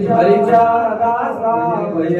हरीच्या दासा भय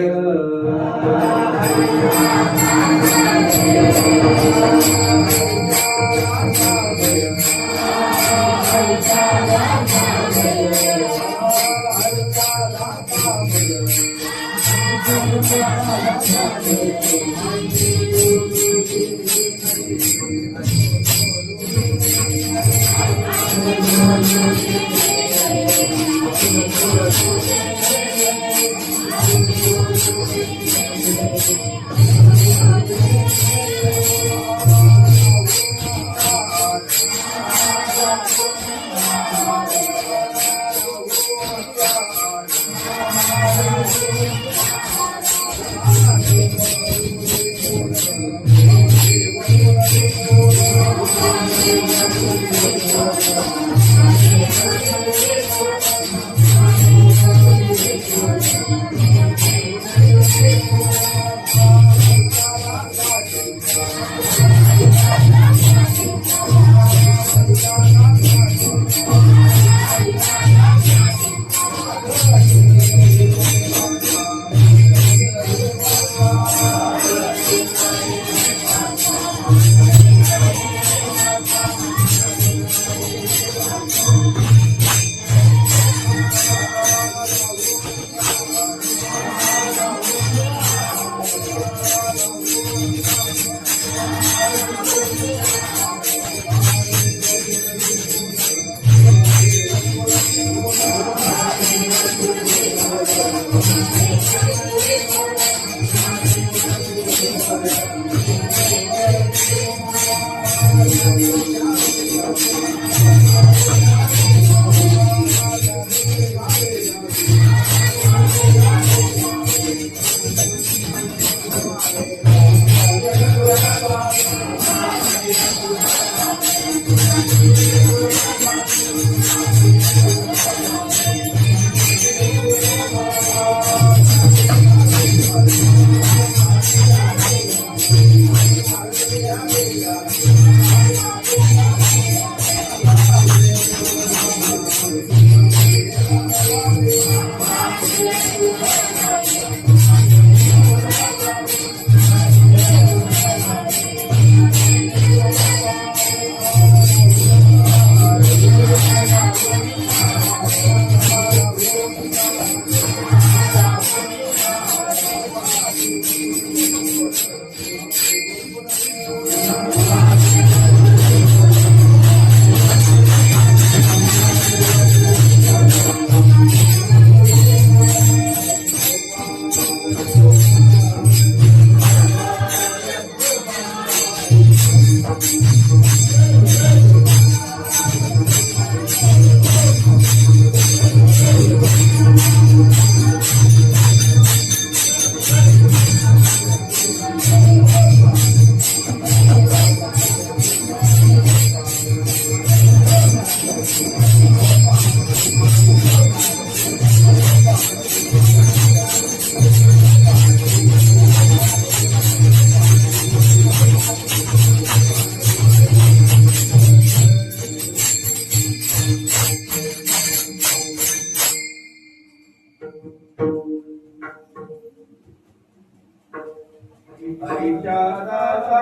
हरीच्या दासा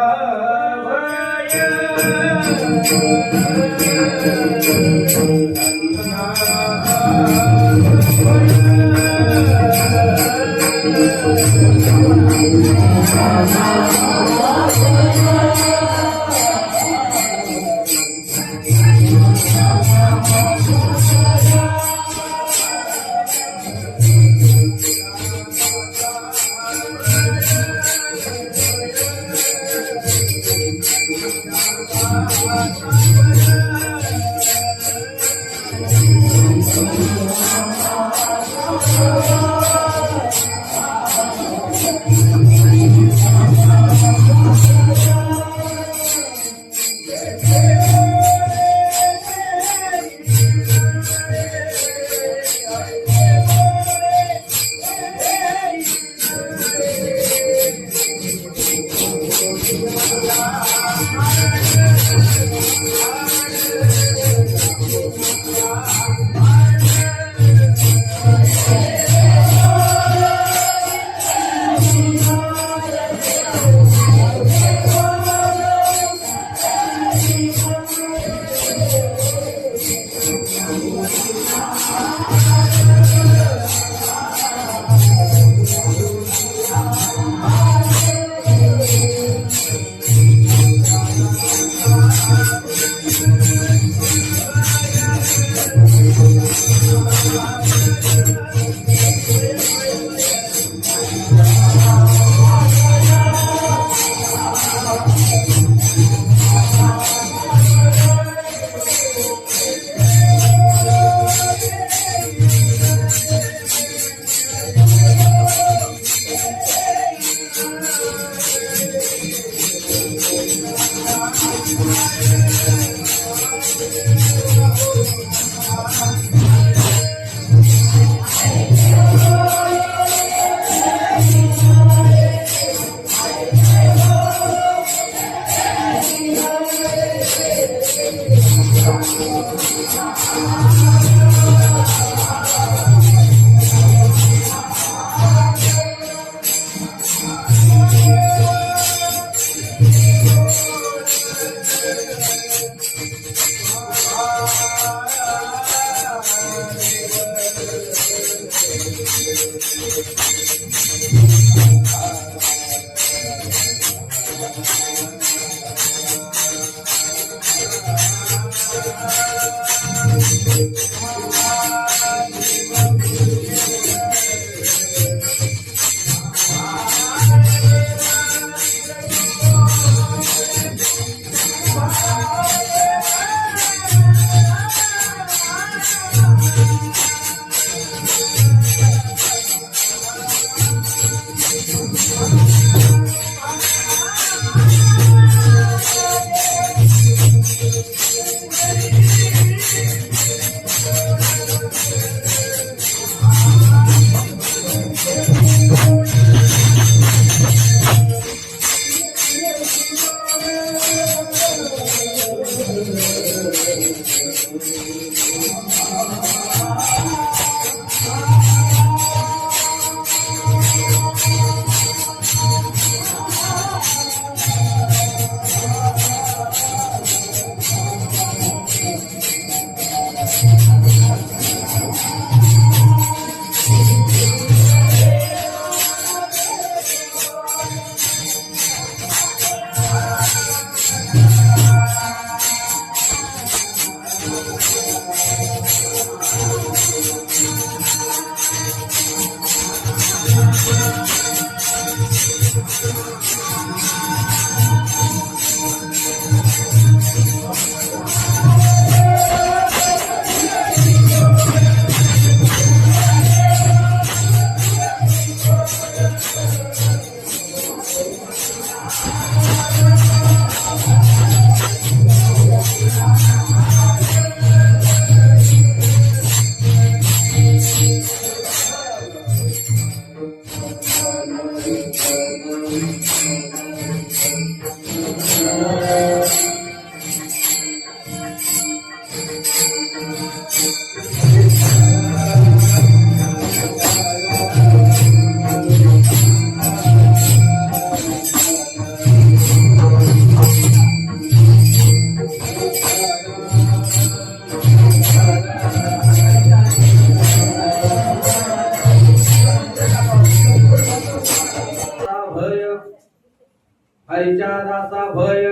हरीच्या दासा भय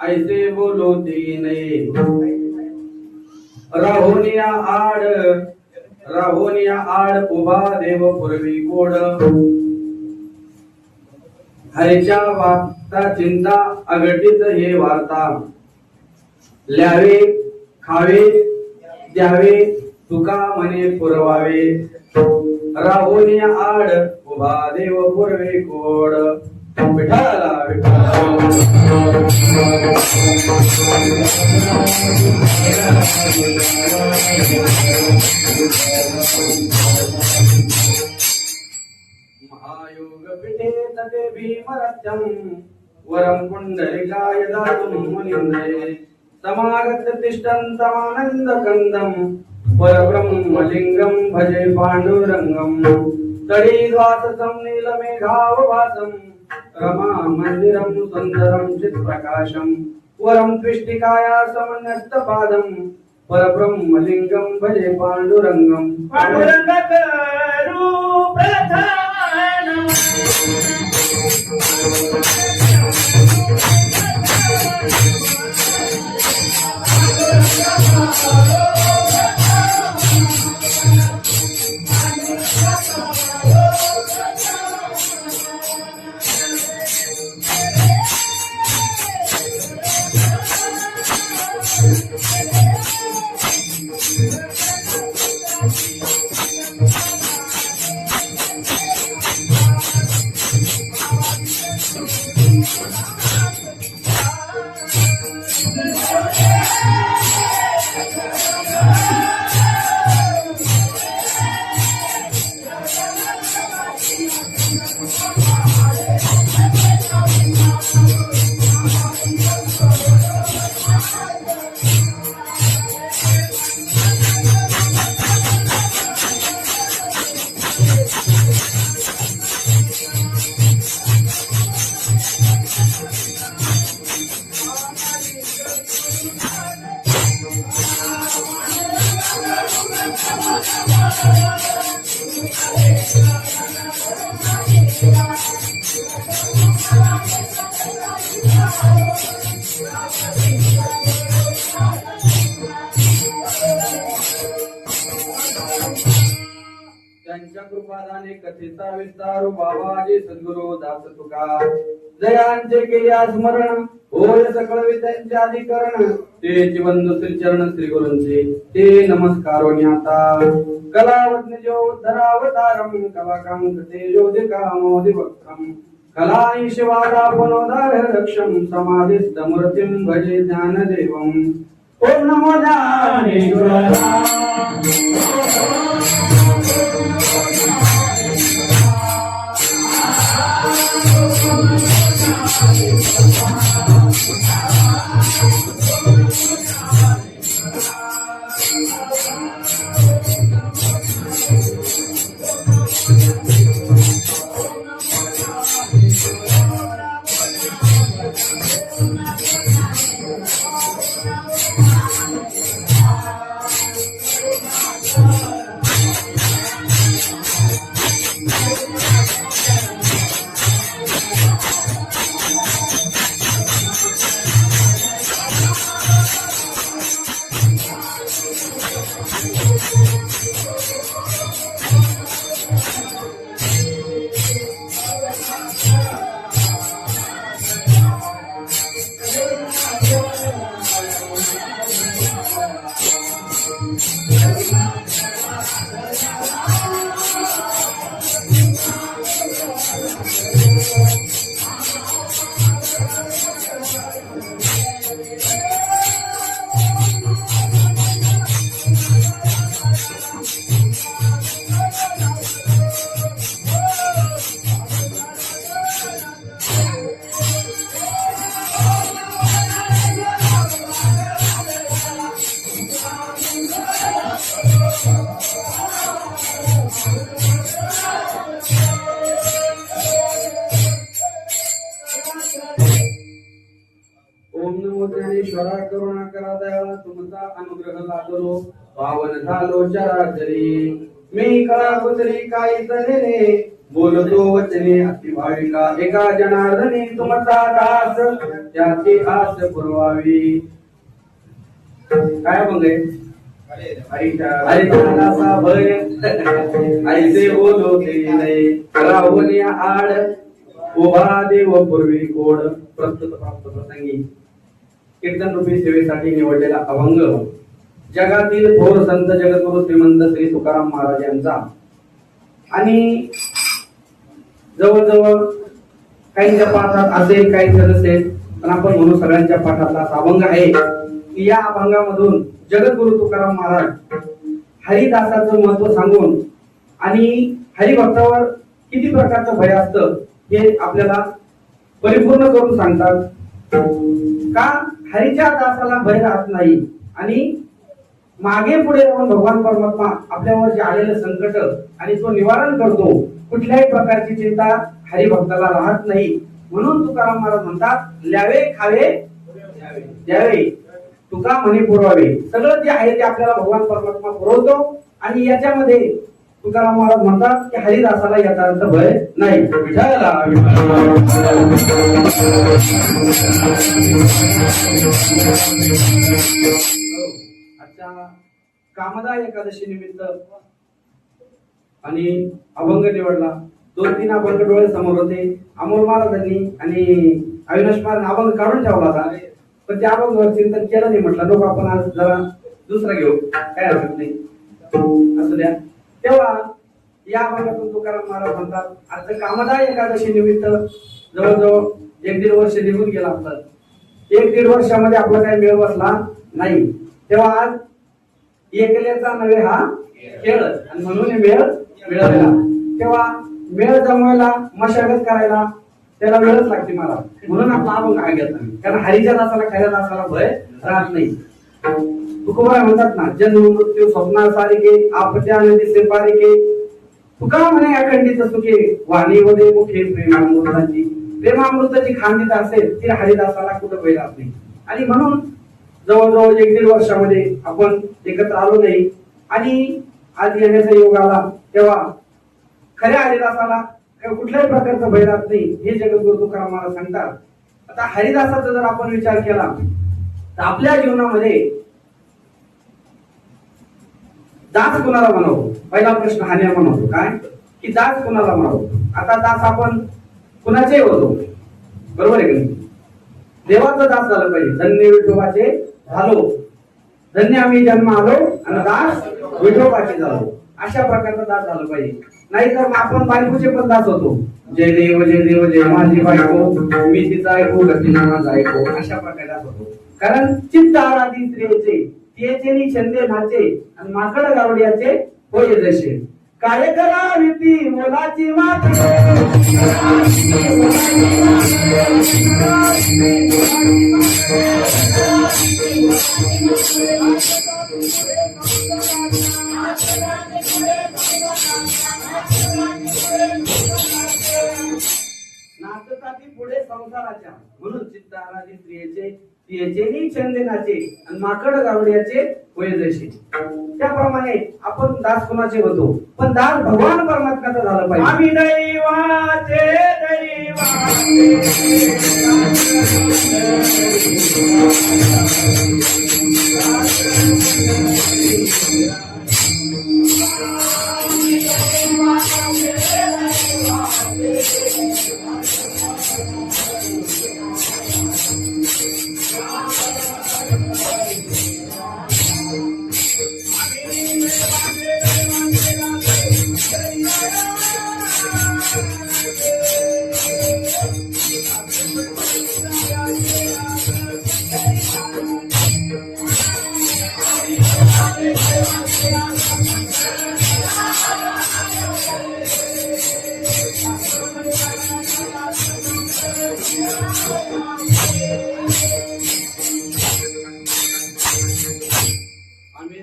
ऐसे बोलो नाही राहोनिया आड उभा देव पूर्वी कोड हरीच्या वार्ता चिंता अघटित हे वार्ता ल्यावे खावे द्यावे तुका म्हणे पुरवावे राहोनिया आड उभा देव पूर्वी कोड विठाला महायोग पिठे तटे भीमरथ्यम वरम पुंडलिकाय दातुं मुनिंद्रे समागत तिष्ठन्तमानंद कंदम परब्रह्मलिंगम भजे पांडुरंगम तडीद्वाससं नीलमेघावभासं रमा मंदिरं सुंदरं चित्प्रकाशं वरं त्विष्टिकाया समन्यस्तपादं परब्रह्मलिंगं भजे पांडुरंगं त्यांच्या कृपादाने कथेचा विस्तारू बाबाजी सद्गुरु दास तुका जयांचे केले स्मरण होय सकळ विद्यांचे अधिकरण ते जीवंत श्री चरण श्री गुरूंचे ते नमस्कारो न्याता कलावत्न जो उद्धरावतारम कलाकं तेजोदिका मोदिवक्त्रम कलानि शिवादापनोदार रक्षम समाधिस्थ मूर्तिं भजे ज्ञानदेवम ओम नमो ज्ञानेश्वराय ओम नमो ज्ञानेश्वरा करुणा करा दयाळा तुमचा अनुग्रह लागलो पावन झालो चराचरी मी कळा कुतरी काही तऱ्हेने बोलतो वचने अति भाविका एका जनार्दनी तुमचा दास त्याची आस पुरवावी. काय म्हणले हरिचा दासा भय ऐसे बोलो ते नाही रावणी आड उभा देव पूर्वी कोड. प्रस्तुत प्राप्त प्रसंगी कीर्तन रूपी सेवेसाठी निवडलेला अभंग जगातील थोर संत जगद्गुरु श्रीमंत श्री तुकाराम महाराज यांचा आणि जवळजवळ काहींच्या पाठात असेल काही नसेल पण आपण म्हणू सगळ्यांच्या पाठातला अभंग आहे की या अभंगामधून जगद्गुरु तुकाराम महाराज हरिदासाचं महत्व सांगून आणि हरिभक्तावर किती प्रकारचं भय असतं हे आपल्याला परिपूर्ण करून सांगतात. का हरीच्या दासाला भय राहत नाही आणि मागे पुढे राहून भगवान परमात्मा आपल्यावर जे आलेलं संकट आणि तो निवारण करतो. कुठल्याही प्रकारची चिंता हरिभक्ताला राहत नाही. म्हणून तुकाराम महाराज म्हणतात ल्यावे खावे द्यावे तुका म्हणे पुरवावे. सगळं जे आहे ते आपल्याला भगवान परमात्मा पुरवतो आणि याच्यामध्ये तुकाराम महाराज म्हणतात की हरिदासाला याचा अर्थ भय नाही. विठ्ठला अच्छा कामदा एकादशी निमित्त आणि अभंग निवडला. 2-3 अभंग डोळे समोर होते. अमोल महाराजांनी आणि अविनाश महाराज अभंग काढून ठेवला होता पण त्या अभंगावर चिंतन केलं नाही. म्हटलं नको आपण आज जरा दुसरा घेऊ काय हरकत नाही असू द्या. तेव्हा या अभंगातून तुकाराम महाराज म्हणतात आज कामदा एकादशी निमित्त जवळजवळ 1-1.5 वर्ष निघून गेला. आपलं 1-1.5 वर्षामध्ये आपला काही मेळ बसला नाही. तेव्हा आज एकल्याचा नव्हे हा खेळ आणि म्हणून मेळ मिळालेला. तेव्हा मेळ जमवायला मशागत करायला त्याला वेळच लागते मला. म्हणून आपला अभंग हा घेतला कारण हरीच्या दासाला खऱ्या दासाला भय राहत नाही. तुकोबा म्हणतात ना जन्म मृत्यू स्वप्नासारिके आपत्या दिसे पारिके तुका म्हणे अखंडित सुखे वाणी वदे मुखे प्रेमामृताची. प्रेमामृताची खांडित असेल ती हरिदासाला कुठं भय राहत नाही. आणि म्हणून जवळजवळ 1-1.5 वर्षामध्ये आपण एकत्र आलो नाही आणि आज येण्याचा योग आला. तेव्हा खऱ्या हरिदासाला कुठल्याही प्रकारचं भय राहत नाही हे जगद्गुरु तुकाराम महाराज सांगतात. आता हरिदासाचा जर आपण विचार केला तर आपल्या जीवनामध्ये दास कुणाला म्हणावं पहिला प्रश्न हा निर्माण होतो काय की दास कुणाला म्हणावं. आता दास आपण कुणाचे होतो बरोबर आहे की नाही. देवाचा दास झालं पाहिजे. धन्य विठोबाचे झालो धन्य आम्ही जन्म आलो आणि दास विठोबाचे झालो अशा प्रकारचा दास झालं पाहिजे. नाहीतर आपण बायकोचे पण दास होतो. जय देव जय देव जय माझी बायको मी तिचा ऐकू गती माझा ऐकू अशा प्रकारे दास होतो. कारण चित्त आराधी स्त्रियेचे तिचे छंदे नाचे आणि माकड गावड्याचे होय जसे काय करावी ती मोलाची मात नाचताती पुढे संसाराच्या म्हणून चित्ताराधी स्त्रियेचे तिचेही छंदे नाचे आणि माकड गावड्याचे होय जसे. त्याप्रमाणे आपण दास कोणाचे होतो पण दास भगवान परमात्म्याचा झालं पाहिजे. आम्ही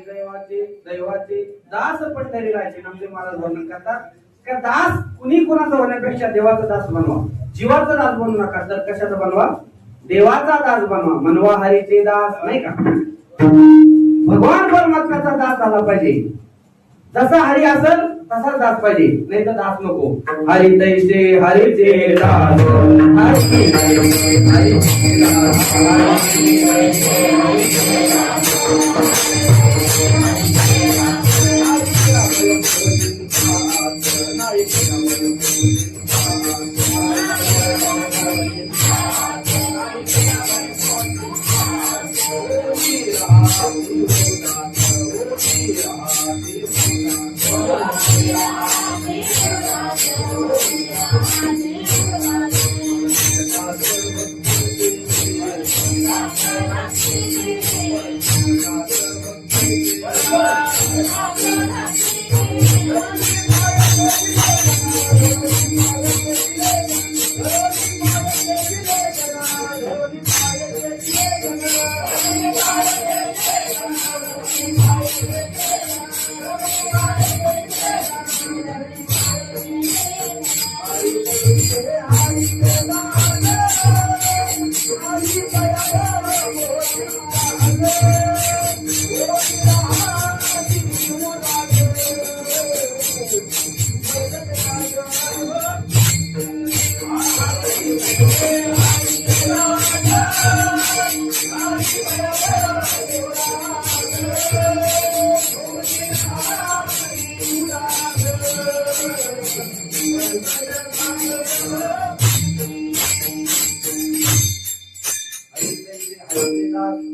दैवाचे दैवाचे दास पंढरी राहायचे नामदेव महाराज वर्णन करतात का दास कुणी कोणाचा होण्यापेक्षा देवाचा दास बनवा. जीवाचा दास बनवू नका तर कशाचा बनवा, देवाचा दास बनवा. मनवा हरीचे दास, नाही का, भगवान परमात्म्याचा दास झाला पाहिजे. जसा हरी असेल तसाच दास पाहिजे, नाही तर दास नको. हरी तैसे हरीचे दास,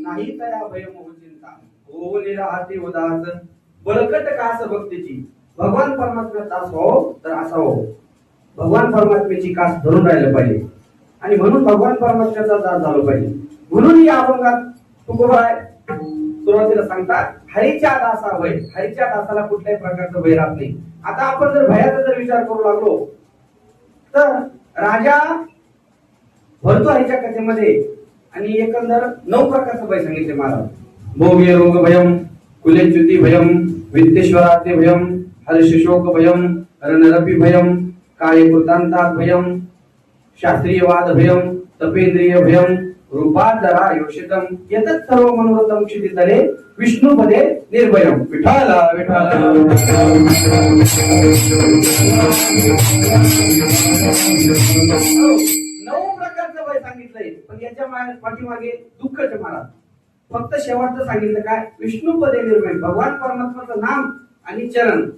नाही तया भयमोह चिंता हो निराहते उदास बळकट कास भक्तीची. भगवान परमात्म्याचा दास व्हावं तर असा हो, भगवान परमात्म्याची कास धरून राहिलं पाहिजे आणि म्हणून भगवान परमात्म्याचा दास झालं पाहिजे. म्हणून या अभंगात तुकोबाराय सुरुवातीला सांगतात हरीच्या दासा वय. हरीच्या दासाला कुठल्याही प्रकारचं वय राहत नाही. आता आपण जर भयाचा जर विचार करू लागलो तर राजा भरतो हरीच्या कथेमध्ये आणि एकंदर 9 प्रकारचं भय सांगितले महाराज. भोगे रोग भयम, कुलेच्युती भयम, वित्तेश्वराचे भयम, हर्षशोक भयम, रणरपी भयम, कायकृतांतात भयम, शास्त्रीयवाद भयम, तपेंद्रिय भयम, रूपाधरा योषितम येतच सर्व मनोरथम क्षितितले विष्णुपदे निर्भयम. विठाला विठाला 9 प्रकारचं भय सांगितलंय, पण याच्या पाठीमागे दुःखच महाराज. फक्त शेवटचं सांगितलं काय, विष्णुपदे निर्भय, भगवान परमात्म्याचं नाम आणि चरण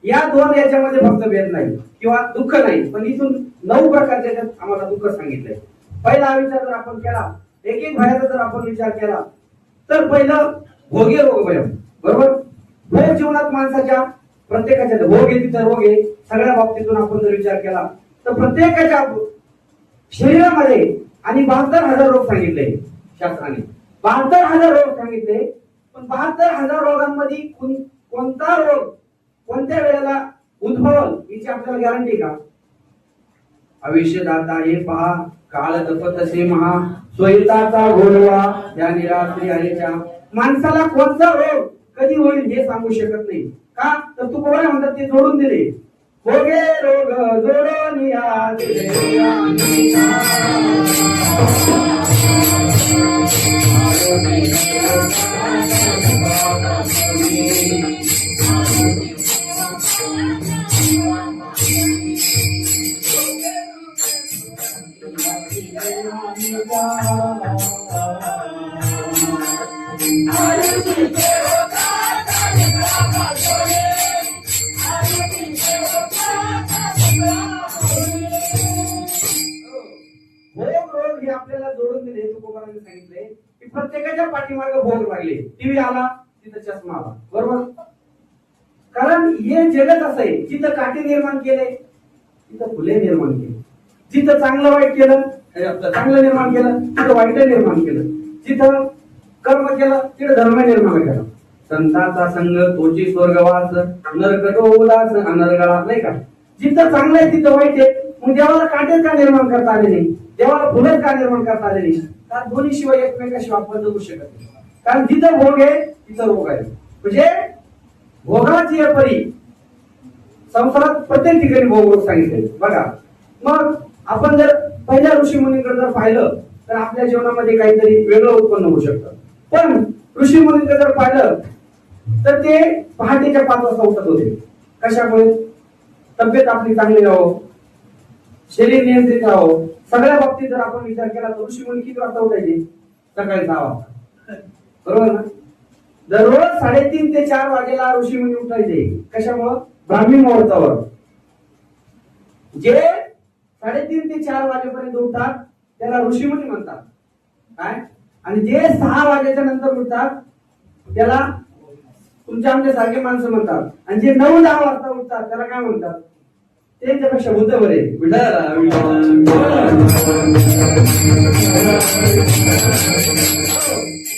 या 2 याच्यामध्ये फक्त भेद नाही किंवा दुःख नाही, पण इथून 9 प्रकारचे आम्हाला दुःख सांगितलंय. पहिला विचार जर आपण केला, एक भयाचा जर आपण विचार केला तर पहिलं भोगे रोग भय. बरोबर, भोग जीवनात माणसाच्या प्रत्येकाच्या भोग आहे तिथं रोग आहे. सगळ्या बाबतीतून आपण जर विचार केला तर प्रत्येकाच्या शरीरामध्ये आणि 72,000 रोग सांगितले शास्त्राने. 72,000 रोग सांगितले, पण 72,000 रोगांमध्ये कोणता रोग कोणत्या वेळेला उद्भवल याची आपल्याला गॅरंटी का? आयुष्यदाता हे पहा, काळ तपतसे महा, स्वयंताचा घोळवा या निराश्री हरीच्या. माणसाला कोणता रोग कधी होईल हे सांगू शकत नाही. का तर तू कोणा म्हणतात ते जोडून दिले. भोगे रोग जोडून या आपल्याला जोडून दिले. तुकोबारांनी सांगितले की प्रत्येकाच्या पाठीमागे भोग लागले. टीव्ही आला तिथं चष्मा आला. बरोबर, कारण हे जगत असं आहे, जिथं काटे निर्माण केले तिथं फुले निर्माण केले, जिथं चांगलं वाईट केलं चांगलं निर्माण केलं तिथं वाईट निर्माण केलं, जिथं कर्म केलं तिथं धर्म निर्माण केला. संतांचा संग तोची स्वर्गवास, नरकटो उदास अनर्गळा, नाही का. जिथं चांगलं आहे तिथं वाईट आहे. मग देवाला काटेच का निर्माण करता आले नाही, देवाला फुलच का निर्माण करता आले नाही? कारण दोन्ही शिवाय एकमेकाशिवाय आपण जगू शकत नाही. कारण जिथं भोग आहे तिथं रोग आहे. म्हणजे भोगाची या परी संसारात प्रत्येक ठिकाणी भोग सांगितले बघा. मग आपण जर पहिल्या ऋषी मुनींकडे जर पाहिलं तर आपल्या जीवनामध्ये काहीतरी वेगळं उत्पन्न होऊ शकतं. पण ऋषी मुनींकडे जर पाहिलं तर ते पहाटेच्या 5 वाजता उठत होते. कशामुळे? तब्येत आपली चांगली राहो, शरीर नियंत्रित राहो. सगळ्या बाबतीत जर आपण विचार केला तर ऋषी मुनी किती वाजता उठायचे? सकाळी 6 वाजता, बरोबर ना? दररोज 3:30 ते 4 वाजेला ऋषी मुनी उठायचे. कशामुळं? ब्राह्मी मुहूर्तावर. जे 3:30 ते 4 वाजेपर्यंत उठतात त्याला ऋषी मुनी म्हणतात. काय? आणि जे 6 वाजेच्या नंतर उठतात त्याला तुमच्या आमच्या सारखे माणसं म्हणतात. आणि जे 9-10 वाजता उठतात त्याला काय म्हणतात? त्यांच्यापेक्षा भूत बरे.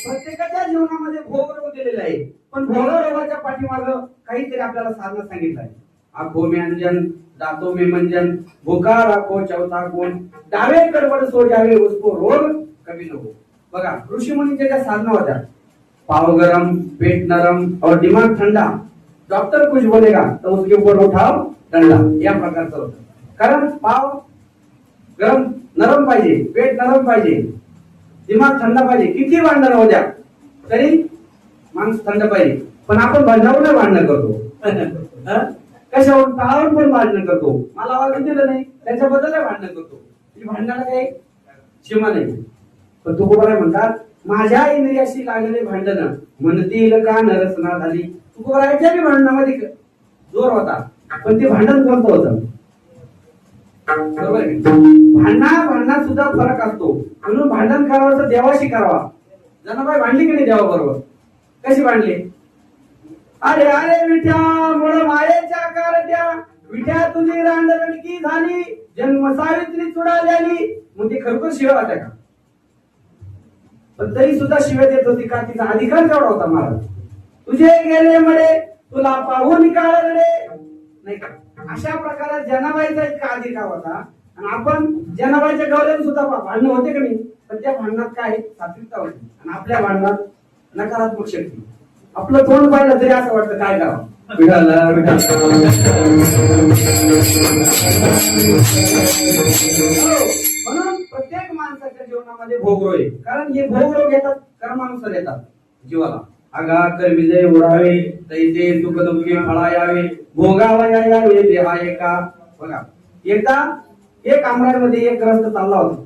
प्रत्येकाच्या जीवनामध्ये भोगरोग दिलेला आहे. पण भोगरोगाच्या पाठीमागं काहीतरी आपल्याला साधना सांगितलं आहे. आखो में अंजन, दांतों में मंजन, भूखा राखो चौथा कोण, डावे कडवड सो जावे उसको रोग कभी न हो. बघा, ऋषी मुनींच्या ज्या साधना होत्या, पाव गरम, पेट नरम और दिमाग ठंडा, डॉक्टर कुछ बोलेगा तो उसके ऊपर उठाव डंडा, या प्रकारचं होतं. कारण पाव गरम नरम पाहिजे, पेट नरम पाहिजे, दिमाग थंड पाहिजे. किती भांडण हो द्या तरी माणूस थंड पाहिजे. पण आपण भांडणावर भांडण करतो. कशावर? पाहावर पण भांडण करतो. मला वागून दिलं नाही त्याच्याबद्दल भांडण करतो. भांडणाला काही सीमा नाही. पण तुकोबाराय म्हणतात, माझ्या इंद्रियाशी लागले भांडण म्हणतील का नरसना झाली. तुकोबारायच्या बी भांडणामध्ये जोर होता, पण ते भांडण कोणतं होतं? बरोबर. भांडणात सुद्धा फरक असतो. म्हणून भांडण करावं तर देवाशी करावा. जनाबाई भांडली की नाही देवाबरोबर? कशी भांडली? अरे अरे विठ्या मुळ मायेच्या कारट्या, विठ्या तुझी रांडरणकी झाली, जन्म सावित्री चुडाल्याली. मग ती खरोखर शिव्या होत्या का? पण तरी सुद्धा शिव्या देत होती का? तिचा अधिकार केवढा होता? मला तुझे गेले मळे, तुला पाहून काढले नाही का? अशा प्रकारे जनाबाईचा इतका अधिकार होता. आणि आपण जनाबाईच्या गवल्याने सुद्धा भांडण होते का नाही? पण त्या भांडणात काय सात्विकता होती. आणि आपल्या भांडणात नकारात्मक शक्ती. आपलं तोंड पाहिलं तरी असं वाटतं काय करावं. म्हणून प्रत्येक माणसाच्या जीवनामध्ये भोगरोग आहे. कारण हे भोगरोग येतात कर्मानुसार येतात जीवाला. आगा कर विजय उरावे, तैसे सुख दुःखी फळा यावे, भोगावा यावे देहा एका. बघा, एकदा एक आमराईमध्ये एक ग्रस्त चालला होता.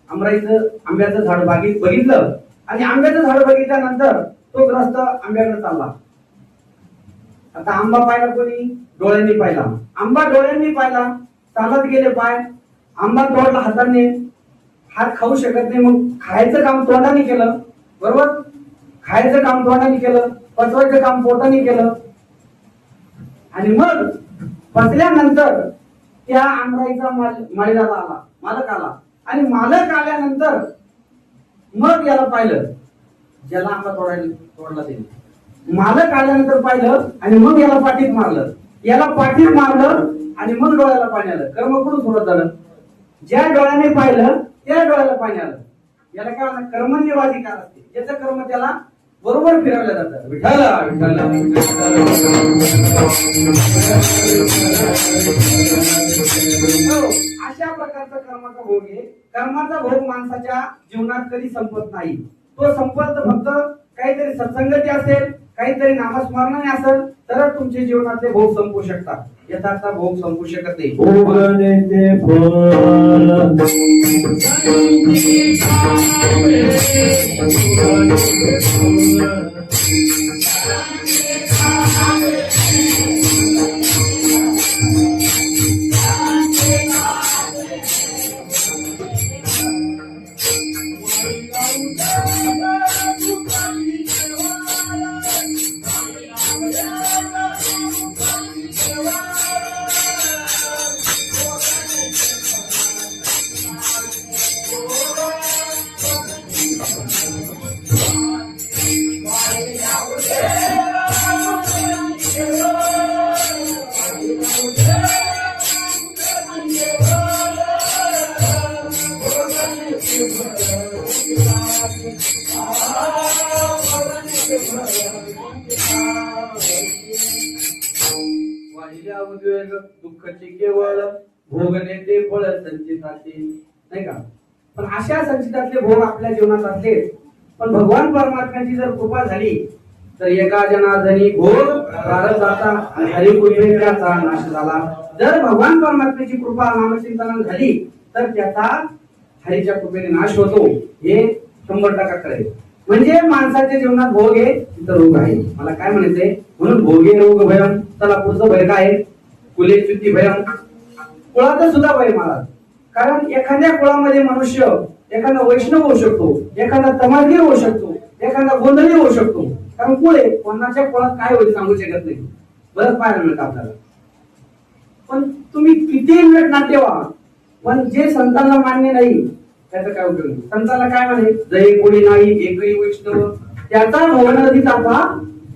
आमराईचं आंब्याचं झाड बघितलं आणि आंब्याचं झाड बघितल्यानंतर तो ग्रस्त आंब्याकडे चालला. आता आंबा पाहिला कोणी? डोळ्यांनी पाहिला. आंबा डोळ्यांनी पाहिला, चालत गेले पाय. आंबा तोडला हाताने, हात खाऊ शकत नाही. मग खायचं काम तोंडाने केलं, बरोबर? खायचं काम तोंडाने केलं, पचवायचं काम पोटाने केलं. आणि मग पचल्यानंतर त्या आंब्याचा माळीदार आला, मालक आला. आणि मालक आल्यानंतर मग याला पाहिलं, ज्याला आंबा तोडला ते मालक आल्यानंतर पाहिलं आणि मग याला पाठीत मारलं. याला पाठीत मारलं आणि मग डोळ्याला पाणी आलं. कर्म कुठून सुरुवात झालं? ज्या डोळ्याने पाहिलं त्या डोळ्याला पाणी आलं. याला काय म्हणतात? कर्मण्यवाधिकार असते. ज्याचं कर्म त्याला बरोबर फिरवलं जातं. विठ्ठला विठ्ठला. अशा प्रकारचा कर्माचा भोग आहे. कर्माचा भोग माणसाच्या जीवनात कधी संपत नाही. तो संपत फक्त काहीतरी सत्संगती असेल, काहीतरी नामस्मरणाने असेल तरच तुमच्या जीवनातले भोग संपू शकतात. यथार्थ भोग संपू शकत नाही. Yeah. उद्वेग दुःखची केवळ भोग नेते फळ संचिताचे, नाही का? पण अशा संचितातले भोग आपल्या जीवनात असले, पण भगवान परमात्म्याची जर कृपा झाली तर एका जनार्दनी भोग प्रारब्धाचा आणि हरिपुत्रेचा नाश झाला. जर भगवान परमात्म्याची कृपा नामचिंतन झाली तर त्याचा हरीच्या कृपेने नाश होतो, हे 100% खरं आहे. म्हणजे माणसाच्या जीवनात भोग आहे तिथं रोग आहे. मला काय म्हणायचंय, म्हणून भोगे रोग भयम. चला पुढचं भय काय आहे? कुलेच्युती भयम. कुळाचं सुद्धा भय महाराज. कारण एखाद्या कुळामध्ये मनुष्य एखादा वैष्णव होऊ शकतो, एखादा तमालगीर होऊ शकतो, एखादा गोंधळी होऊ शकतो. कारण कुळ आहे, कोणाच्या कुळात काय होईल सांगू शकत नाही. बरंच पाहायला मिळतं आपल्याला. पण तुम्ही किती मिनिट नाट्य व्हा, पण जे संतांना मान्य नाही त्याचा काय उपयोग नाही. संतांना काय म्हणे, जय कोणी नाही एकही वैष्णव त्याचा भवनदी तापा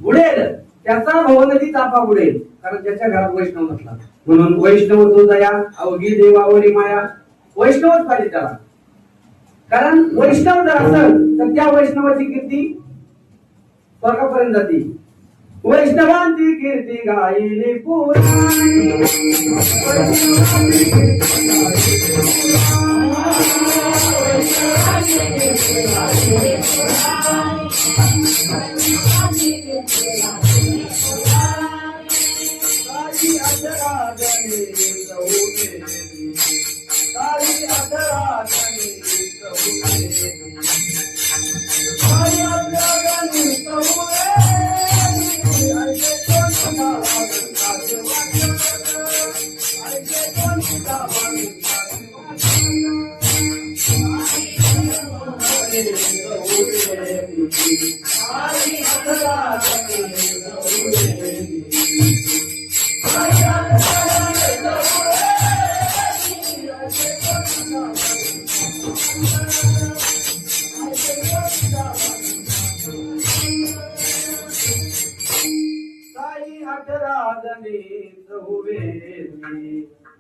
बुडेल, त्याचा भवनदी तापा बुडेल. कारण ज्याच्या घरात वैष्णव नसला. म्हणून वैष्णव तो दया अवघी देवावरी माया. वैष्णवच पाहिजे त्याला. कारण वैष्णव जर असेल तर त्या वैष्णवाची कीर्ती स्वर्गापर्यंत जाते. वैष्णवांची कीर्ती गायली पुराणी.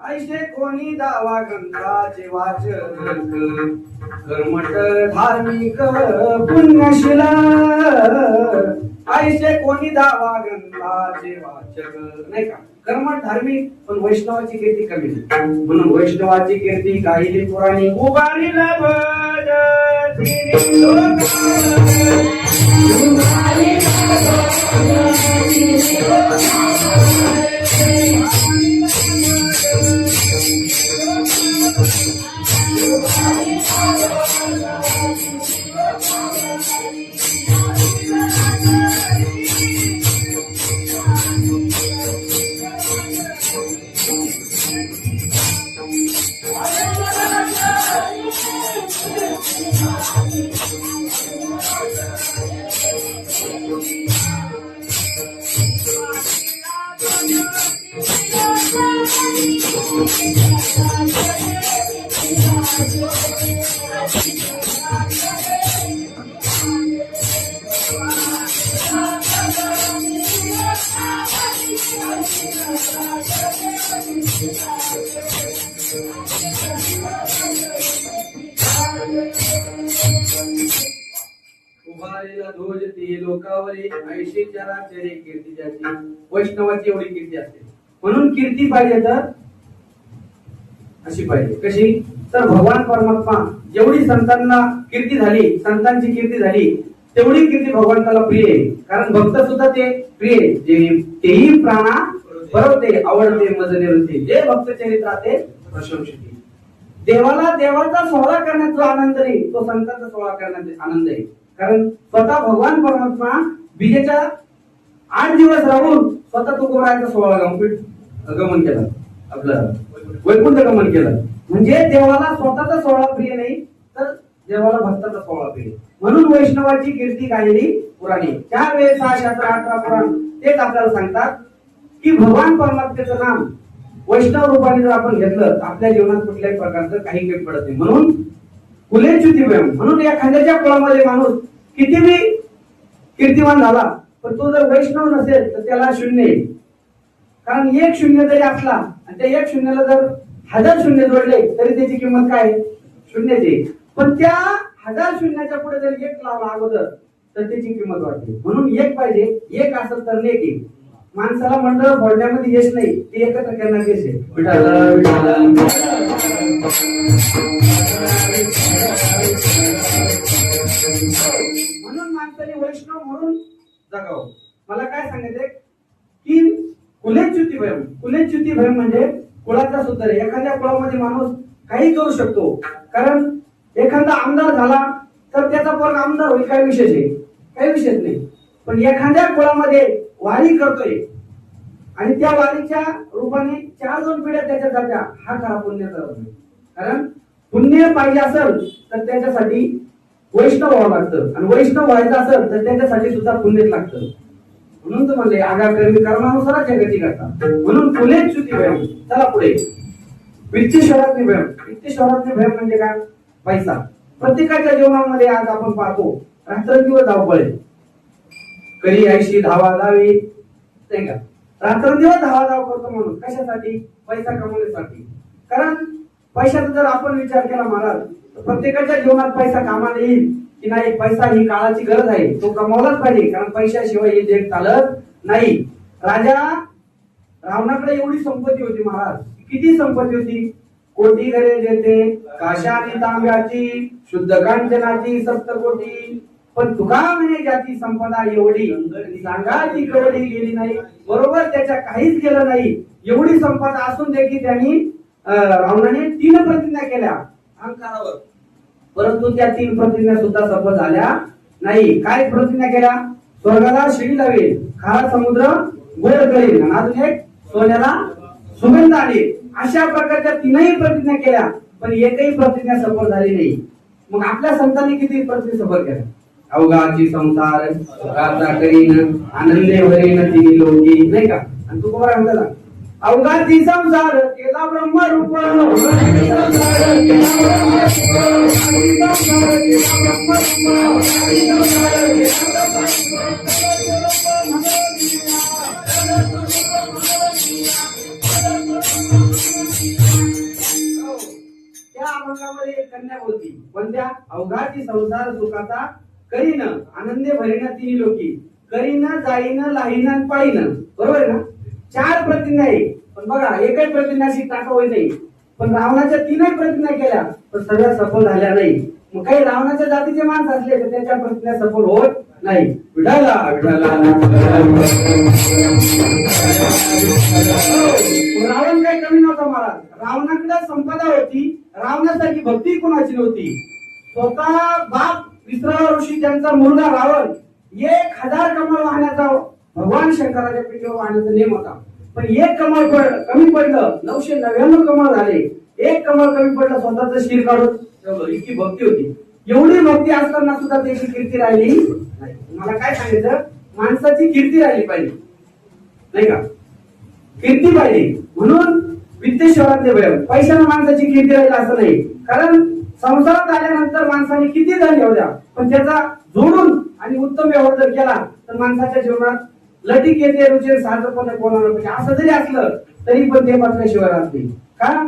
ऐसे कोणी दावा गंगाचे वाचक कर्मठ धार्मिक पुण्यशील. ऐसे कोणी दावा गंगाचे वाचक, नाही का? कर्मठ धार्मिक पण वैष्णवाची कीर्ती कमी. म्हणून वैष्णवाची कीर्ती गायली पुराणी. उभारी लोकावरी ऐशी चराचरे कीर्ती ज्याची. वैष्णवाची एवढी कीर्ती असते. म्हणून कीर्ती पाहिजे तर अशी पाहिजे. कशी? तर भगवान परमात्मा जेवढी संतांना कीर्ती झाली, संतांची कीर्ती झाली, तेवढी कीर्ती भगवंताला प्रिय आहे. कारण भक्त सुद्धा ते प्रिय आहे. जे तेही प्राणा बरोवते आवडते मज निवृत्ती. जे भक्त चरित्रात ते प्रशंसिते. देवाला देवाचा सोहळा करण्यात जो आनंद नाही, तो संतांचा सोहळा करण्यात आनंद आहे. कारण स्वतः भगवान परमात्मा विजेच्या 8 दिवस राहून स्वतः तुकोबरायाचा सोहळा गमन केला, आपलं वैकुंठ गमन केलं. म्हणजे देवाला स्वतःचा सोहळा प्रिय नाही, तर देवाला भक्ताचा सोहळा प्रिय. म्हणून वैष्णवाची कीर्ती गायली पुराणी. 4 वेळेस 6 शास्त्र 18 पुराण तेच आपल्याला सांगतात की भगवान परमात्म्याचं नाम वैष्णव रूपाने जर आपण घेतलं तर आपल्या जीवनात कुठल्याही प्रकारचं काही काही पडत नाही. म्हणून कुलेच्युती भयम. म्हणून एखाद्याच्या कुळामध्ये माणूस कितीही कीर्तिमान झाला पण तो जर वैष्णव नसेल तर त्याला शून्य आहे. कारण 1 शून्य जरी असला आणि त्या 1 शून्याला जर 1000 शून्य जोडले तरी त्याची किंमत काय? शून्याची. पण त्या 1000 शून्याच्या पुढे जर 1 लावला अगोदर तर त्याची किंमत वाढते. म्हणून 1 पाहिजे. 1 असेल तर नेक आहे. माणसाला मंडळ फोडण्यामध्ये यश नाही, ते एकत्र करण्यात यश आहे. विठाला विठाला म्हणून माणसाने वैष्णव म्हणून जगावं. मला काय सांगायचंय की कुलेच्युती भयम, कुलेच्युती भयम म्हणजे कुळाचा सुद्धा. एखाद्या कुळामध्ये माणूस काही करू शकतो, कारण एखादा आमदार झाला तर त्याचा पोरगा आमदार होईल, काय विशेष आहे? काही विशेष नाही. पण एखाद्या कुळामध्ये वारी करतोय आणि त्या वारीच्या रूपाने 4-2 पिढ्या त्याच्या जात्या, हा खरा पुण्याचा अर्थ. कारण पुण्य पाहिजे असेल तर त्याच्यासाठी वैष्णव व्हावं लागतं, आणि वैष्णव व्हायचं असेल तर त्याच्यासाठी सुद्धा पुण्यच लागतं. म्हणून तर म्हणले आगाकर्मी कर्मानुसारच गती करतात. म्हणून कुलेच्युती भयम. चला पुढे. वित्तीश्वरात्मी भयम. वित्तीश्वरात्मी भयम म्हणजे काय? पैसा. प्रत्येकाच्या जीवनामध्ये आज आपण पाहतो रात्रंदिवस धावपळ आहे. कधी ऐशी धावाधावी नाही का? रात्रंदिवस धावाधाव करतो म्हणून कशासाठी? पैसा कमवण्यासाठी. कारण पैशाचा जर आपण विचार केला महाराज, तर प्रत्येकाच्या जीवनात पैसा कामाला येईल की नाही? पैसा ही काळाची गरज आहे, तो कमवलाच पाहिजे, कारण पैशाशिवाय हे जग चालत नाही. राजा रावणाकडे एवढी संपत्ती होती महाराज. किती संपत्ती होती? कोटी घरे जेथे काशानी तांब्याची, शुद्ध कांचनाची सप्तकोटी. पण तुका म्हणे ज्याची संपदा एवढी, सांगा ती कवडी गेली नाही. बरोबर, त्याच्या काहीच गेलं नाही. एवढी संपदा असून देखील त्यांनी रावणाने 3 प्रतिज्ञा केल्या अहंकारावर, परंतु त्या 3 प्रतिज्ञा सुद्धा सफल झाल्या नाही. काय प्रतिज्ञा केल्या? स्वर्गाला शिडी लावेल, खारा समुद्र गोड करेल, आणि अजून एक सोन्याला सुगंध आणेल. अशा प्रकारच्या 3ही प्रतिज्ञा केल्या, पण एकही प्रतिज्ञा सफल झाली नाही. मग आपल्या संतांनी किती प्रतिज्ञा सफल केल्या? अवघाची संसार राजा करीन, आनंदे भरीन तिन्ही लोकी, नाही का? आणि तू कोण म्हणला? अवघाची संसार केला ब्रह्मरूप, त्या अभंगामध्ये एक कन्या होती. पण त्या अवघाची संसार सुखाचा करीन, आनंदे भरीन तिन्ही लोकी, करीन जाईन लाहीन पाळीन. बरोबर आहे ना? 4 प्रतिज्ञा आहे, पण बघा एकही प्रतिज्ञाशी टाका होत नाही. पण रावणाच्या 3ही प्रतिज्ञा केल्या, पण सगळ्या सफल झाल्या नाही. मग काही रावणाच्या जातीचे माणसं असले तर त्याच्या प्रतिज्ञा सफल होत नाही. विठाला विठाला. रावण काही कमी नव्हता महाराज. रावणाकडे संपदा होती, रावणासारखी भक्ती कोणाची नव्हती. स्वतः बाप विश्राव ऋषी त्यांचा मुलगा रावण 1000 कमळ वाहण्याचा भगवान शंकराच्या पिठीवर वाहण्याचा नियम होता. पण 1 कमळ कमी पडलं, 999 कमळ झाले. 1 कमळ कमी पडलं, स्वतःच शिर काढून ठेवलं. इतकी भक्ती होती. एवढी भक्ती असताना सुद्धा त्याची कीर्ती राहिली नाही. मला काय सांगायचं? माणसाची कीर्ती राहिली पाहिजे, नाही का? कीर्ती पाहिजे. म्हणून वित्तेश्वराचे भयम. पैशाने माणसाची कीर्ती राहील असं नाही. कारण संसारात आल्यानंतर माणसाने किती धन घेऊ द्या, पण त्याचा जोडून आणि उत्तम व्यवहार जर केला तर माणसाच्या जीवनात लटिक येते, रुचे साधपणे कोणाला पाहिजे. असं जरी असलं तरी पण ते पाठल्याशिवाय राहत नाही. का?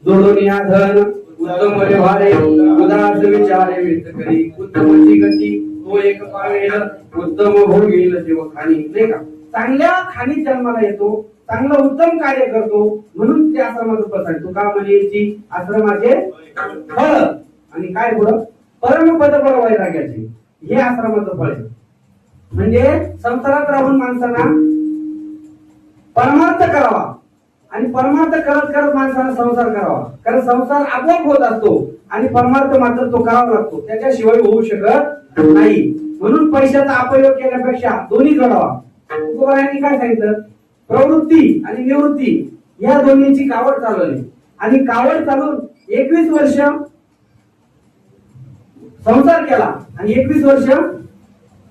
जोडून या धन उत्तम व्यवहारे, उदास विचारे व्यक्त करी, उत्तमची गती तो एक पावेल, उत्तम भोग घेईल तेव्हा खाणी, नाही का? चांगल्या खाणीत जन्माला येतो, चांगलं उत्तम कार्य करतो, म्हणून ते आश्रमाचं फळ आहे. तुका म्हणेची आश्रमाचे फळ. आणि काय पुढं? परमपद फळ वैराग्याचे. हे आश्रमाचं फळ आहे. म्हणजे संसारात राहून माणसांना परमार्थ करावा, आणि परमार्थ करत करत माणसाला संसार करावा. कारण संसार आपोआप होत असतो आणि परमार्थ मात्र तो करावा लागतो, त्याच्याशिवाय होऊ शकत नाही. म्हणून पैशाचा अपयोग केल्यापेक्षा दोन्ही करावा. तुकोबारायांनी काय सांगितलं? प्रवृत्ती आणि निवृत्ती या दोन्हीची कावड चालवली, आणि कावड चालून 21 वर्ष संसार केला आणि 21 वर्ष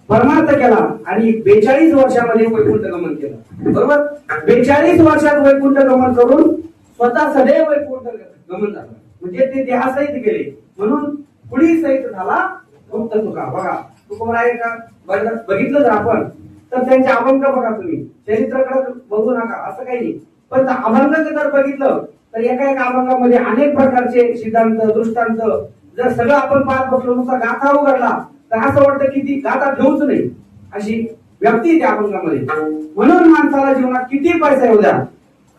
परमार्थ केला, आणि 42 वर्षामध्ये वैकुंठ गमन केलं. बरोबर? 42 वर्षात वैकुंठ गमन करून स्वतः सदैव वैकुंठ गमन झालं. म्हणजे ते देहासहित गेले, म्हणून पुढी सहित झाला गुप्त तुका. बघा तुकोबाराय का बघितलं जर आपण तर त्यांचे अभंग बघा, तुम्ही चरित्राकडे बघू नका असं काही नाही. पण अभंग जर बघितलं तर एका एका अभंगामध्ये अनेक प्रकारचे सिद्धांत दृष्टांत जर सगळं आपण पाहत बसलो, नुसता गाथा उघडला तर असं वाटतं की ती गाथा ठेवूच नाही, अशी व्याप्ती त्या अभंगामध्ये. म्हणून माणसाला जीवनात किती पैसा येऊ द्या,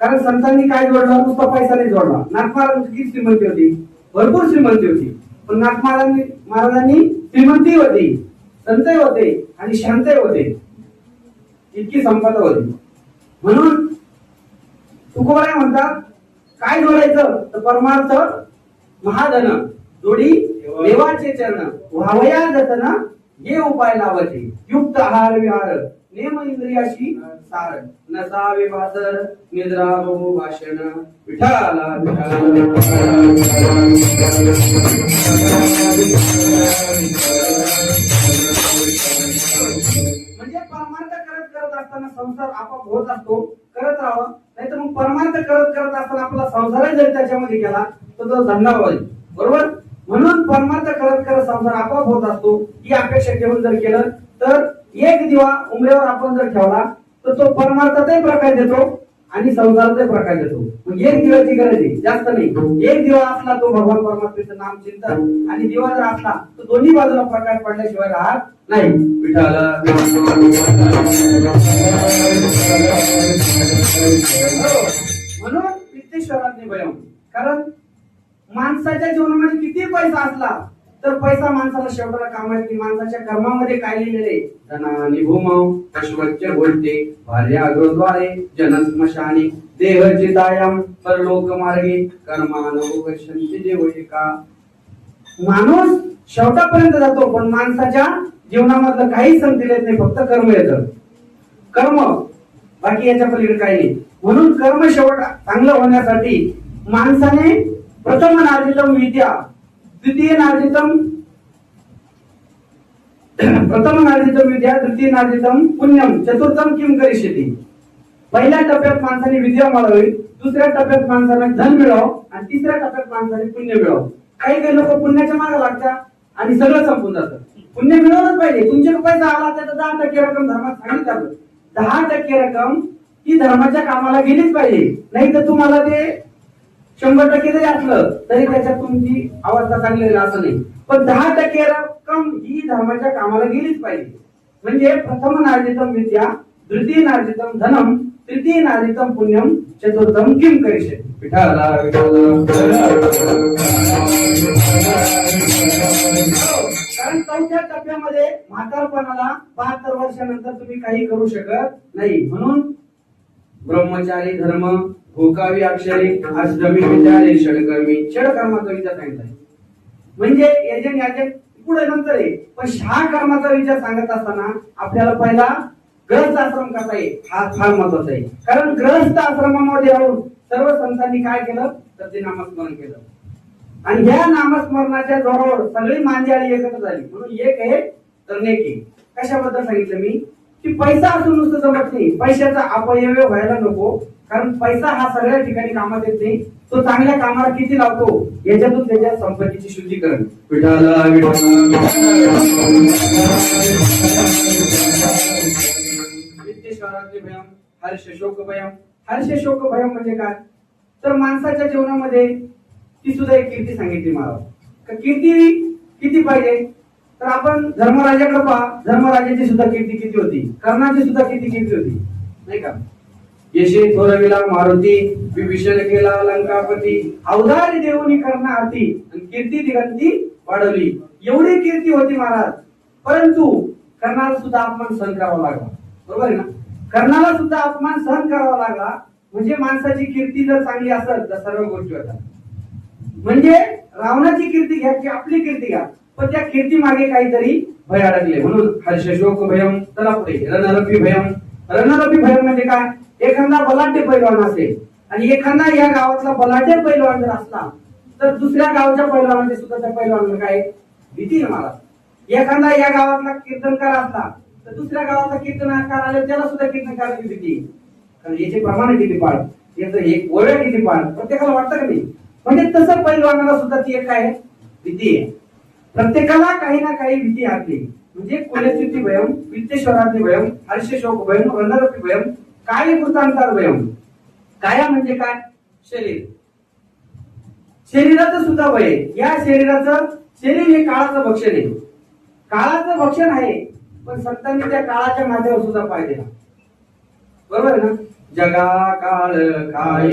कारण संतांनी काय जोडला, नुसता पैसा नाही जोडला. नाथ महाराजांची किती श्रीमंती होती, भरपूर श्रीमंती होती, पण नाथ महाराजांनी श्रीमंती होती, संतही होते आणि शांतही होते, इतकी संपदा होती. म्हणून तुकोबाराय म्हणतात काय जोडायचं, तर परमार्थ महाधन जोडी देवाचे चरण व्हावया जतन हे उपाय लावायचे. युक्त आहार विहार नेम इंद्रियाशी सार नसावे वासर निद्रा बहु भाषण विठाला म्हणजे परमार्थ करत असताना संसार आपोआप होत असतो, करत राहावं. नाही तर मग परमार्थ करत असताना आपला संसार जर त्याच्यामध्ये गेला तर तो धंदा होईल, बरोबर. म्हणून परमार्थ करत संसार आपोआप होत असतो, ही अपेक्षा ठेवून जर केलं तर एक दिवा उमरेवर आपण जर ठेवला तर तो परमार्थाचाही प्रकाश देतो आणि संसाराचाही प्रकाश देतो. मग एक दिव्याची गरज आहे, जास्त नाही. एक दिवा असला तो भगवान परमात्म्याचं नाम चिंतन, आणि दिवा जर असला तर दोन्ही बाजूला प्रकाश पडल्याशिवाय राहत नाही. विठाला म्हणून वित्तेश्वराज्ञ भयम. कारण माणसाच्या जीवनामध्ये किती पैसा असला तर पैसा माणसाला शेवटाला कामात की माणसाच्या कर्मामध्ये काय लिहिलेले, धनानि भूमौ अश्वच्य बोलते भार्या गृहद्वारे जन स्मशानी देह चितायाम परलोक मार्गे कर्मानुगच्छन्ति देवहिका. माणूस शेवटापर्यंत जातो, पण माणसाच्या जीवनामधलं काही संगतीला येत नाही, फक्त कर्म येतं. कर्म, बाकी याच्या पलीकडे काही नाही. म्हणून कर्म शेवट चांगलं होण्यासाठी माणसाने प्रथम नार्जितम विद्या, द्वितीय नार्जितम द्वितीय नार्जितम पुण्यम, चतुर्थम किम करिष्यति. पहिल्या टप्प्यात माणसाने विद्या मिळवावी, दुसऱ्या टप्प्यात माणसाने धन मिळवावं आणि तिसऱ्या टप्प्यात माणसाने पुण्य मिळवावं. काही लोक पुण्याच्या मागे लागतात आणि सगळं संपून जातं. पुण्य मिळवलंच पाहिजे. तुमच्याकडे पैसा आला त्याचा 10% रक्कम धर्मात सांगितलं, 10% रक्कम ती धर्माच्या कामाला गेलीच पाहिजे. नाही तर तुम्हाला ते 100% जरी असलं तरी त्याच्यात तुमची अवस्था चांगली राहील असं नाही. पण 10% रक्कम ही धर्माच्या कामाला गेलीच पाहिजे. म्हणजे प्रथम नार्जितम विद्या, द्वितीय नार्जितम धनम, तृतीय नार्जितम पुण्यम, चतुर्थम किम करिष्यति. विठाला कारण चौथ्या टप्प्यामध्ये म्हातारपणाला 72 वर्षानंतर तुम्ही काही करू शकत नाही. म्हणून ब्रह्मचारी धर्म भोकावी अक्षरी आश्रमी विचारे षडकर्मी. षडकर्माचा विचार सांगितलाय म्हणजे याचे पुढे नंतर आहे. पण हा कर्माचा विचार सांगत असताना आपल्याला पहिला गृहस्थ आश्रम कसा आहे हा फार महत्वाचा आहे. कारण गृहस्थ आश्रमामध्ये राहून सर्व संतांनी काय केलं तर ते नामस्मरण केलं, आणि ह्या नामस्मरणाच्या जोरावर सगळी मांदियाळी एकत्र झाली. म्हणून एक आहे तर नेक आहे. कशाबद्दल सांगितलं मी की पैसा असून नुसतं जमत नाही, पैशाचा अपव्यय व्हायला नको. कारण पैसा हा सगळ्या ठिकाणी कामात येत नाही, तो चांगल्या कामाला किती लावतो याच्यातून त्याच्या संपत्तीची शुद्धीकरण. वित्तेश्वराज्ञ भयम हर्ष शोक भयम. हर्ष शोक भयम म्हणजे काय, तर माणसाच्या जीवनामध्ये ती सुद्धा एक कीर्ती सांगितली मला. कीर्ती किती पाहिजे, तर आपण धर्मराजाकडे पहा. धर्मराजाची सुद्धा कीर्ती किती होती, कर्णाची सुद्धा किती कीर्ती होती नाही का. यशे थोरविला मारुती, विभीषण केला लंकापती, अवधारी देवनी कर्ण आरती आणि कीर्ती दिगंती वाढवली. एवढी कीर्ती होती महाराज, परंतु कर्णाला सुद्धा अपमान सहन करावा लागला. बरोबर आहे ना. कर्णाला सुद्धा अपमान सहन करावा लागला. म्हणजे माणसाची कीर्ती जर चांगली असेल तर सर्व गोष्टी होतात. म्हणजे रावणाची कीर्ती घ्या की आपली कीर्ती घ्या, पण त्या कीर्ती मागे काहीतरी भय अडकले. म्हणून हर्ष शोक भयम. चला पुढे रणरपी भयम. रणरपी भयम म्हणजे काय, एखादा बलाढ्य पैलवान असेल आणि एखादा या गावातला बलाढ्य पैलवान जर असला तर दुसऱ्या गावच्या पैलवानाची सुद्धा त्या पैलवानाला काय भीती ना मला. एखादा या गावातला कीर्तनकार असला तर दुसऱ्या गावातला कीर्तनकार आले त्याला सुद्धा कीर्तनकाराची भीती. कारण याचे प्रमाण किती पाळ, याचं एक वळ किती पाळ, प्रत्येकाला वाटतं का नाही. म्हणजे तसं पैलवानाला सुद्धा ती एक काय भीती आहे. प्रत्येकाला काही ना काही भीती असते. म्हणजे कुलस्थिती भयम, वित्तेश्वराज्ञ भयम, हर्ष शोक भयम, रणरपी भयम, काय कृतांतर भयम. काया म्हणजे काय, शरीर. शरीराचं सुद्धा भय. या शरीर हे काळाचं भक्षण आहे. काळाचं भक्षण आहे, पण संतांनी त्या काळाच्या माथ्यावर सुद्धा पाय दिला. बरोबर आहे ना? जगा काळ काय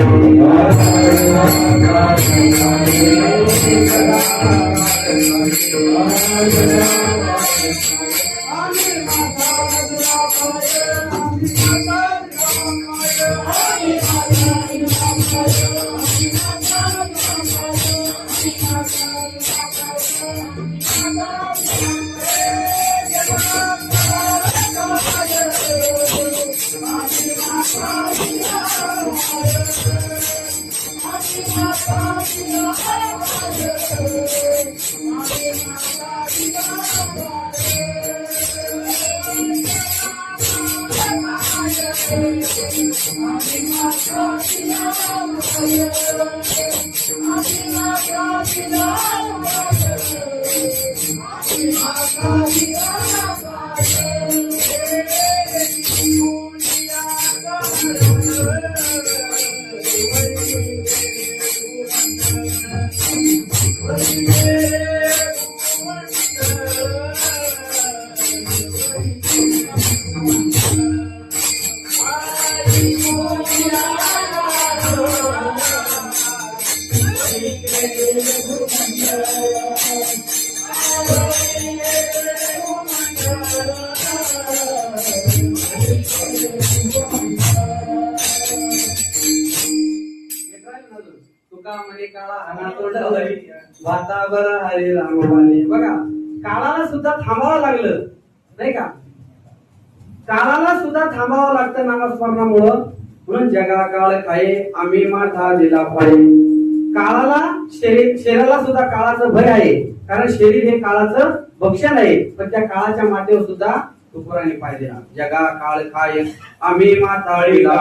बघा, काळाला सुद्धा थांबावं लागलं नाही का? काळाला सुद्धा थांबावं लागतं नामस्मरणामुळं. म्हणून जगा काळ खाये आम्ही माथा दिला पाहिजे. काळाला शरीराला सुद्धा काळाचं भय आहे, कारण शरीर हे काळाचं भक्षण आहे. पण त्या काळाच्या माथेवर सुद्धा तुकोरांनी पाय दिला. जगा काळ खाये आम्ही माथा दिला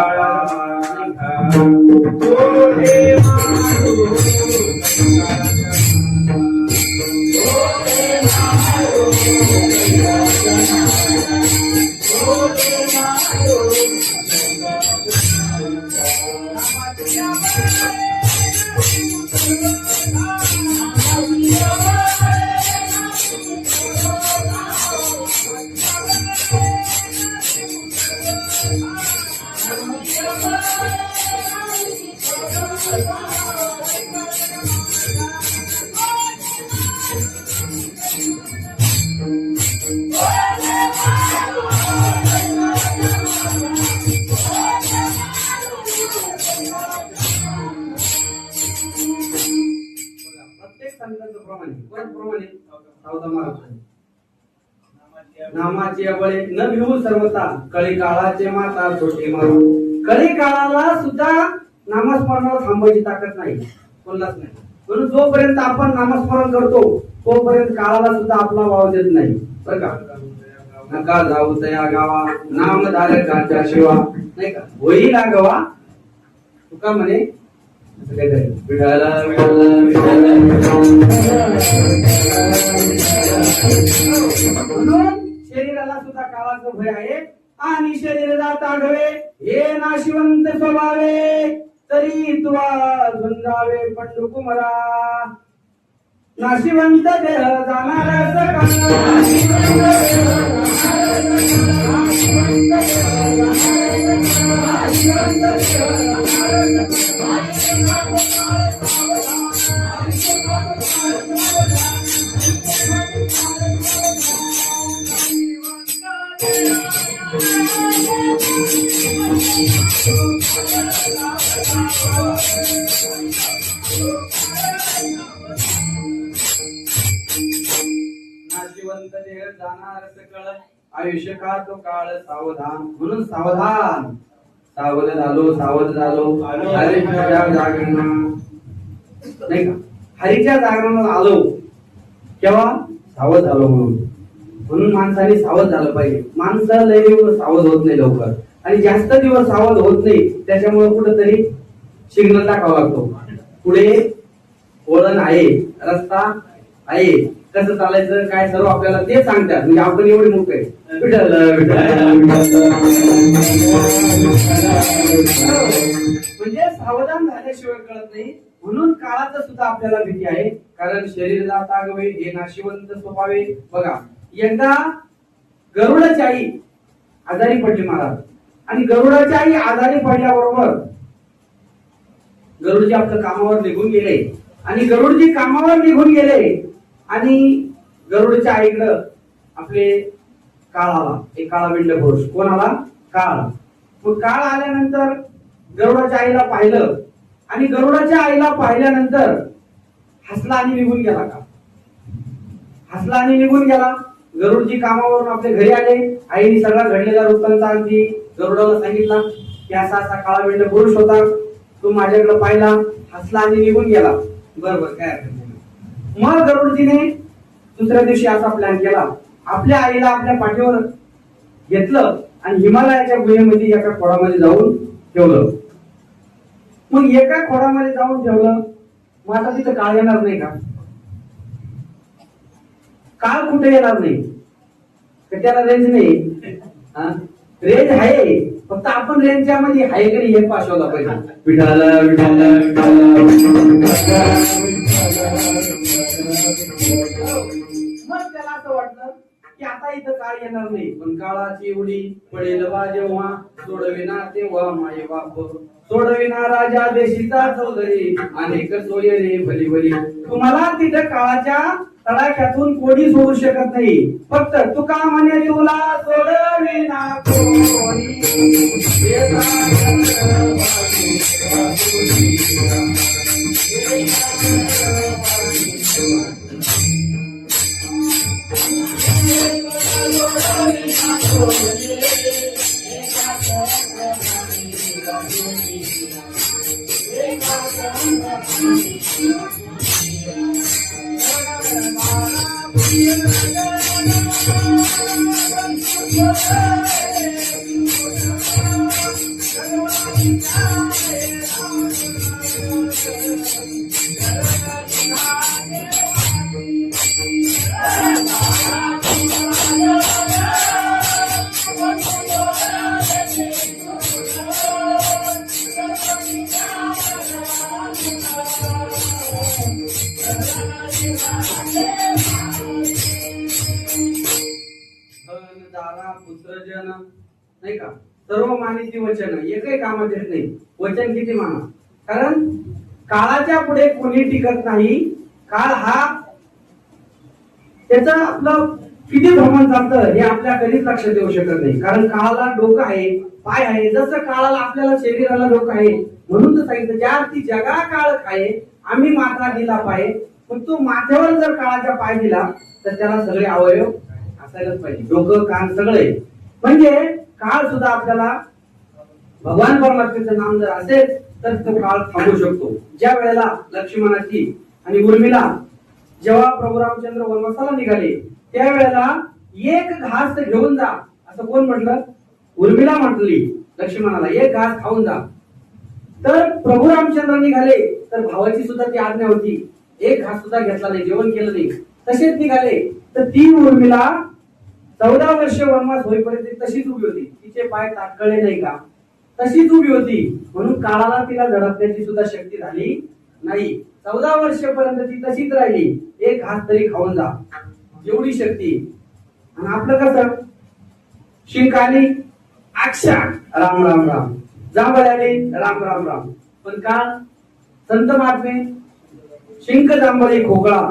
नामाची बळे न भिवू सर्वता कळी काळाचे माता छोटे मारू. कळी काळाला सुद्धा नामस्मरणाला थांबवायची ताकद नाही, कोणालाच नाही. म्हणून जोपर्यंत आपण नामस्मरण करतो तोपर्यंत काळाला सुद्धा आपला वाव देत नाही. बरं का? नका जाऊ तया गावा नामधारकाच्या शिवा, नाही का? होई लागवा तुका म्हणे विठाला म्हणून शरीराला सुद्धा काळाचं भय आहे. आणि शरीर जात आढळे हे नाशिवंत स्वभावे तरी तुवा झुंजावे पंडू कुमरा. नाशिवंत देह जाणार नाशिवंत देह जाणार सकळ आयुष्य का तो काळ सावधान. म्हणून सावधान, सावध झालो हरीच्या जागरणा, नाही का? हरीच्या जागरणाला आलो केव्हा? सावध झालो म्हणून माणसाने सावध झालं पाहिजे. माणसं लय दिवस सावध होत नाही लवकर, आणि जास्त दिवस सावध होत नाही. त्याच्यामुळे कुठेतरी सिग्नल टाकावा लागतो. पुढे वळण आहे, रस्ता आहे, कसं चालायचं काय सर्व आपल्याला ते सांगतात. म्हणजे आपण एवढे मूर्ख आहे. म्हणजे सावधान झाल्याशिवाय कळत नाही. म्हणून काळाचं सुद्धा आपल्याला भीती आहे, कारण शरीर जाता गवे हे नाशिवंत स्वभावे. बघा, एकदा गरुडाची आई आजारी पडली महाराज, आणि गरुडाची आई आजारी पडल्याबरोबर गरुडजी आपल्या कामावर निघून गेले, आणि गरुडजी कामावर निघून गेले आणि गरुडच्या आईकडं आपले काळ आला, एक काळा विंड पुरुष. कोण आला? काळ. मग काळ आल्यानंतर गरुडाच्या आईला पाहिलं, आणि गरुडाच्या आईला पाहिल्यानंतर हसला आणि निघून गेला. का हसला आणि निघून गेला. गरुडजी कामावरून आपल्या घरी आले, आईने सगळा घडलेला वृत्तांत अगदी गरुडाला सांगितला की असा असा काळा विंड पुरुष होता, तो माझ्याकडे पाहिला, हसला आणि निघून गेला. बरोबर, काय हरकत नाही. मग गरुडजीने दुसऱ्या दिवशी असा प्लॅन केला, आपल्या आईला आपल्या पाठीवर घेतलं आणि हिमालयाच्या गुहेमध्ये एका खोडामध्ये जाऊन ठेवलं. मग एका खोडामध्ये जाऊन ठेवलं. मग आता तिथं काळ येणार नाही का? काळ कुठे येणार नाही, त्याला रेंज नाही. रेंज आहे, फक्त आपण रेंजच्या मध्ये आहे की नाही हे पाठवला पाहिजे. विठाल विठाल मग त्याला असं वाटलं की आता इथं काळ येणार नाही, पण काळाची उडी पडेल बा जेव्हा, सोडविना तेव्हा माये बाप, सोडविना राजा देशीचा चौधरी, अनेक सोय रे भली भली. तुम्हाला तिथं काळाच्या तडाख्यातून कोणी सोडू शकत नाही, फक्त तुका म्हणे तुला सोडविना कोणी. पुत्रजन नाही का, सर्व मानिती वचन एकही कामात येत नाही. वचन किती माना, कारण काळाच्या पुढे कोणी टिकत नाही. काळ हा त्याचं आपलं किती भ्रमण चालतं हे आपल्या कधीच लक्षात येऊ शकत नाही. कारण काळाला डोकं आहे, पाय आहे. जसं काळाला आपल्याला शरीराला डोकं आहे, म्हणून तर सांगितलं ज्या ती जगा काळ खाये आम्ही माथा दिला पाय. पण तो माथ्यावर जर काळाचा पाय दिला तर त्याला सगळे अवयव असायलाच पाहिजे, डोकं कान सगळे. म्हणजे काळ सुद्धा आपल्याला भगवान परमात्म्याचं नाम जर असेल तर तो काळ थांबू शकतो. ज्या वेळेला लक्ष्मणाची आणि उर्मिला जेव्हा प्रभू रामचंद्र वनवासाला निघाले त्यावेळेला एक घास घेऊन जा असं कोण म्हटलं? उर्मिला म्हटली लक्ष्मणाला, एक घास खाऊन जा. तर प्रभू रामचंद्र निघाले तर भावाची सुद्धा ती आज्ञा होती, एक घास सुद्धा घेतला नाही, जेवण केलं नाही, तसेच निघाले. तर ती उर्मिला 14 वर्ष वनवास होईपर्यंत तशीच उभी होती, तिचे पाय ताटकळे नाही का, तशीच उभी होती. म्हणून काळाला तिला झडपण्याची सुद्धा शक्ती झाली नाही. 14 वर्षापर्यंत ती तशीच राहिली. एक घास तरी खाऊन जा एवढी शक्ती. आणि आपलं कसं शिंक आली अक्षा राम राम राम, जांभळ आली राम राम राम. पण का संत महात्मे शिंक जांभळी खोकळा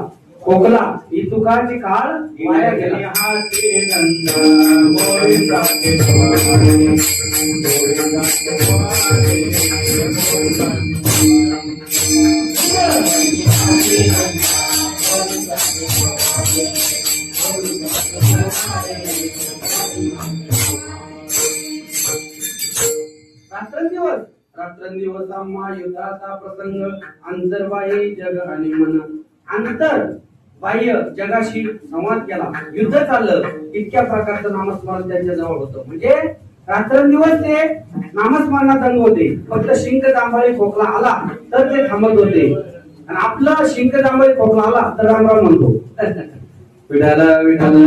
खोकला ही तुकाची काळ वाया गेला. रात्रंदिवस आम्हा युद्धाचा प्रसंग, अंतर्बाह्य जग आणि मन. अंतर बाह्य जगाशी संवाद केला, युद्ध चाललं, इतक्या प्रकारचं नामस्मरण त्यांच्या जवळ होतं. म्हणजे रात्रंदिवस ते नामस्मरणात दंग होते. फक्त शिंक जांभळे खोकला आला तर ते थांबत होते, आणि आपला शिंक जांभळे खोकला आला तर रामराम म्हणतो. विठाला विठाला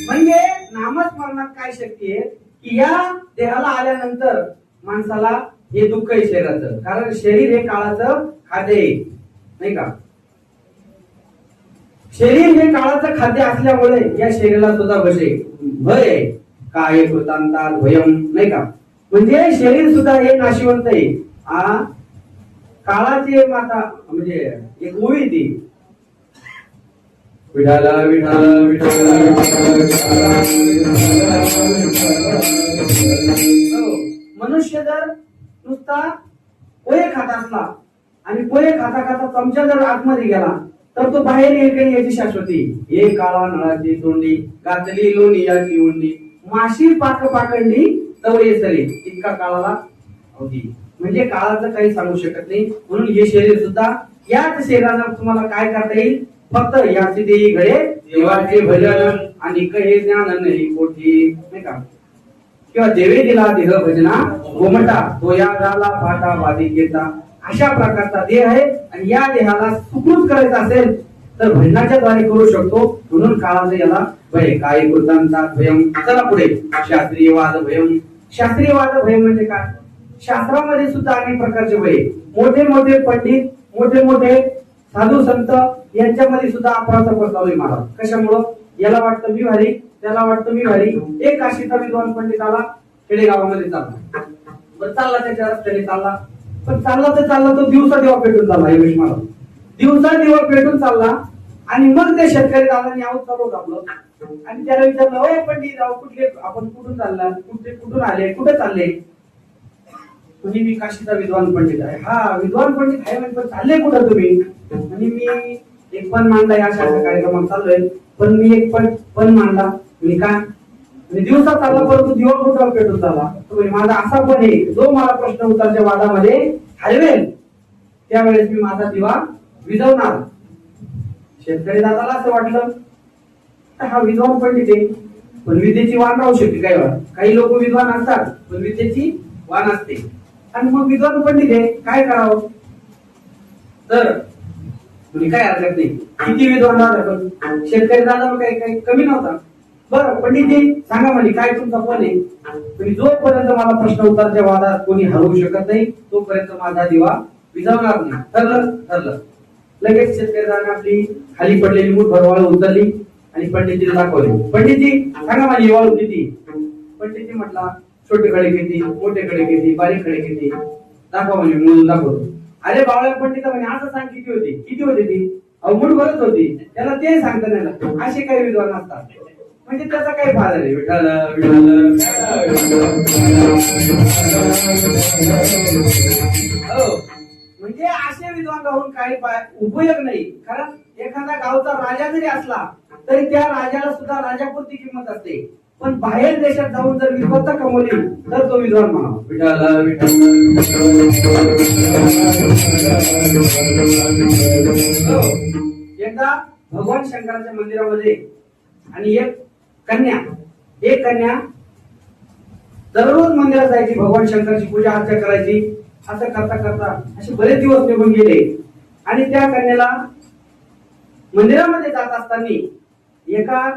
म्हणजे नामस्मरणात काय शक्ती आहे की या देहाला आल्यानंतर माणसाला हे दुःख आहे शरीराचं, कारण शरीर हे काळाचं खाद्य आहे नाही का. शरीर हे काळाचं खाद्य असल्यामुळे या शरीराला सुद्धा भय आहे. काय कृतांतात भयम, नाही का? म्हणजे शरीर सुद्धा हे नाशिवंत आहे. काळाची माता म्हणजे एक ओळी ती विठाला विठाला विठाला मनुष्य जर नुसता पोहे खात असला आणि पोहे खाता खाता चमचा जर आतमध्ये गेला तर तो बाहेर येईल याची शाश्वती. हे काळा नळाची तोंडी गातली लोणी याची उंडी माशी पाकंडी तव येसरी इतका काळाला अवधी. म्हणजे काळाचं काही सांगू शकत नाही. म्हणून हे शरीर सुद्धा याच शरीराला तुम्हाला काय करता येईल? फक्त याचे देई घडे देवाचे भजन आणि कहे ज्ञान नाही कोठी, नाही का? किंवा देवे दिला देह भजना गोमटा तो या झाला फाटा बाधिकेचा. अशा प्रकारचा देह आहे आणि या देहाला सुकृत करायचा असेल तर भजनाच्या द्वारे करू शकतो. म्हणून काळाचं याला भय. काय कृतांतात भयम. चला पुढे. शास्त्रीयवाद भयम. शास्त्रीयवाद भयम म्हणजे काय? शास्त्रामध्ये सुद्धा अनेक प्रकारचे भय. मोठे मोठे पंडित, मोठे मोठे साधू संत यांच्यामध्ये सुद्धा अपराध पसरवले महाराज. कशामुळं? याला वाटतं मी भारी, त्याला वाटतं मी भारी. एक काशीचा विद्वान पंडित आला खेडेगावामध्ये चालला. बरं चालला त्याच्या रस्त्याने चालला, पण चालला तर चालला तो दिवसा दिवा पेटून चालला. योगेश महाराज दिवसा दिवा पेटून चालला आणि मग ते शेतकरी दादांनी आऊत चालवत आपलं आणि त्याला विचारलं, ओ पंडित राव कुठले आपण कुठून चालला, कुठून आले, कुठे चालले? म्हणजे मी काशीचा विद्वान पंडित आहे. हा विद्वान पंडित आहे म्हणजे पण चालले कुठं तुम्ही? म्हणजे मी एक पण मांडलाय अशा कार्यक्रमात चाललोय, पण मी एक पण मांडला. म्हणजे काय? दिवसा चालला परंतु दिवा कुठं पेटून चालला. म्हणजे माझा असा पण आहे जो मला प्रश्न उत्तराच्या वादामध्ये हरवेल त्यावेळेस मी माझा दिवा विझवणार. शेतकरी दादाला असं वाटलं हा विद्वान पंडित आहे पण विद्येची वाण राहू शकते. काही लोक विद्वान असतात पण विद्येची वाण असते. आणि मग विद्वान पंडित आहे काय करावं? तर म्हणजे काय हरकत नाही, किती विद्वान राहतात पण शेतकरी दादा काही कमी नव्हता. बरं पंडितजी सांगा म्हणजे काय तुमचा पण आहे? म्हणजे जोपर्यंत मला प्रश्न उत्तराच्या वादात कोणी हरवू शकत नाही तोपर्यंत माझा दिवा विझवणार नाही. ठरलं. लगेच शेतकरी दादाने आपली खाली पडलेली मूठ भरवाळ उचलली आणि पंडितजीला दाखवली. पंडितजी सांगा माझी वाळू किती? पंडितजी म्हटला छोटे खडे किती, मोठे खडे किती, बारीक खडे किती, दाखवा म्हणजे मूल दाखवतो. अरे बावळ्या पंडित म्हणे असं सांग किती होती ती? मूठ भरत होती. त्याला ते सांगता नाही. असे काही विद्वान असतात म्हणजे त्याचा काही फायदा नाही. म्हणजे असे विद्वान राहून काही उपयोग नाही. कारण एखादा गावचा राजा जरी असला तरी त्या राजाला सुद्धा राजापुरती किंमत असते. पण बाहेर देशात जाऊन जर विद्वत्ता कमवली तर तो विद्वान म्हणावा. एकदा भगवान शंकराच्या मंदिरामध्ये आणि एक कन्या दररोज मंदिरात जायची, भगवान शंकराची पूजा अर्चा करायची. असं करता करता असे बरेच दिवस निघून गेले आणि त्या कन्याला मंदिरामध्ये जात असताना एका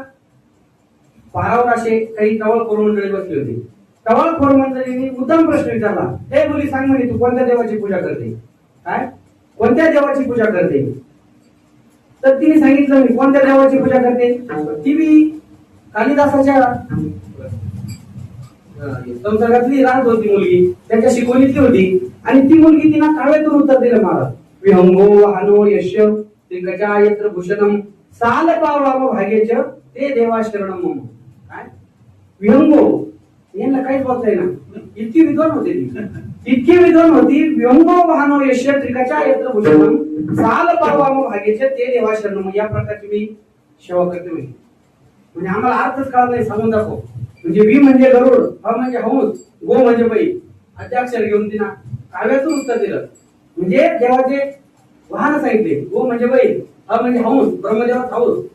पारावर असे काही टवाळखोर मंडळी बसली होती. टवाळखोर मंडळींनी मुद्दाम प्रश्न विचारला, हे मुली सांग म्हणे तू कोणत्या देवाची पूजा करते? काय कोणत्या देवाची पूजा करते? तर तिने सांगितलं मी कोणत्या देवाची पूजा करते? ती मी कालिदासाच्या संसर्गातली राहत होती मुलगी, त्याच्या शिकवणीतली होती आणि ती मुलगी तिला काव्यातून उत्तर दिलं महाराज. विहंगो वाहनो यश त्रिकचा यत्र भूषणम साल पावराम भाग्यच ते देवा शरणम मम. काय विहंगो यांना काहीच बोलता येईना, इतकी विद्वान होती ती, इतकी विद्वान होती. विहंगो वाहनो यश त्रिकचा यत्र भूषणम साल पावराम भाग्यच ते देवा शरणम. या प्रकारची मी सेवा करते. म्हणजे आम्हाला अर्थच कळत नाही, सांगून दाखव. म्हणजे वी म्हणजे गरुड, ह म्हणजे हंस, गो म्हणजे बैल, अध्याक्षर घेऊन तिना काव्यातून उत्तर दिलं. म्हणजे देवाचे वाहन सांगितले. गो म्हणजे बैल, ह म्हणजे हंस, ब्रह्मदेवाचा हंस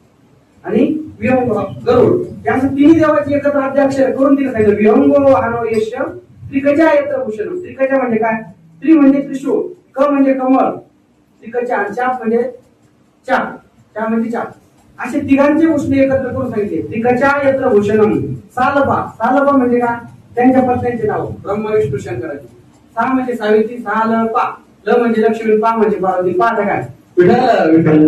आणि विहंग गरुड. त्यामुळे तिन्ही देवाची एकत्र अध्याक्षर करून तिला सांगितलं. विहंगो वाहनो यश त्रिकचा यत्र भूषणम. त्रिकचा म्हणजे काय? त्रि म्हणजे त्रिशूळ, क म्हणजे कमळ, त्रिकचा, चाप म्हणजे चा म्हणजे चाप. असे तिघांचे उष्ण एकत्र करून सांगितले. त्रिकचा यत्र भूषणम. सालपा म्हणजे काय? त्यांच्या पत्न्यांचे नाव ब्रह्मा विष्णू शंकराचे. सा म्हणजे सावित्री, सालपा, ल म्हणजे लक्ष्मी, पा म्हणजे पार्वती. पा काय? विठाल विठाल.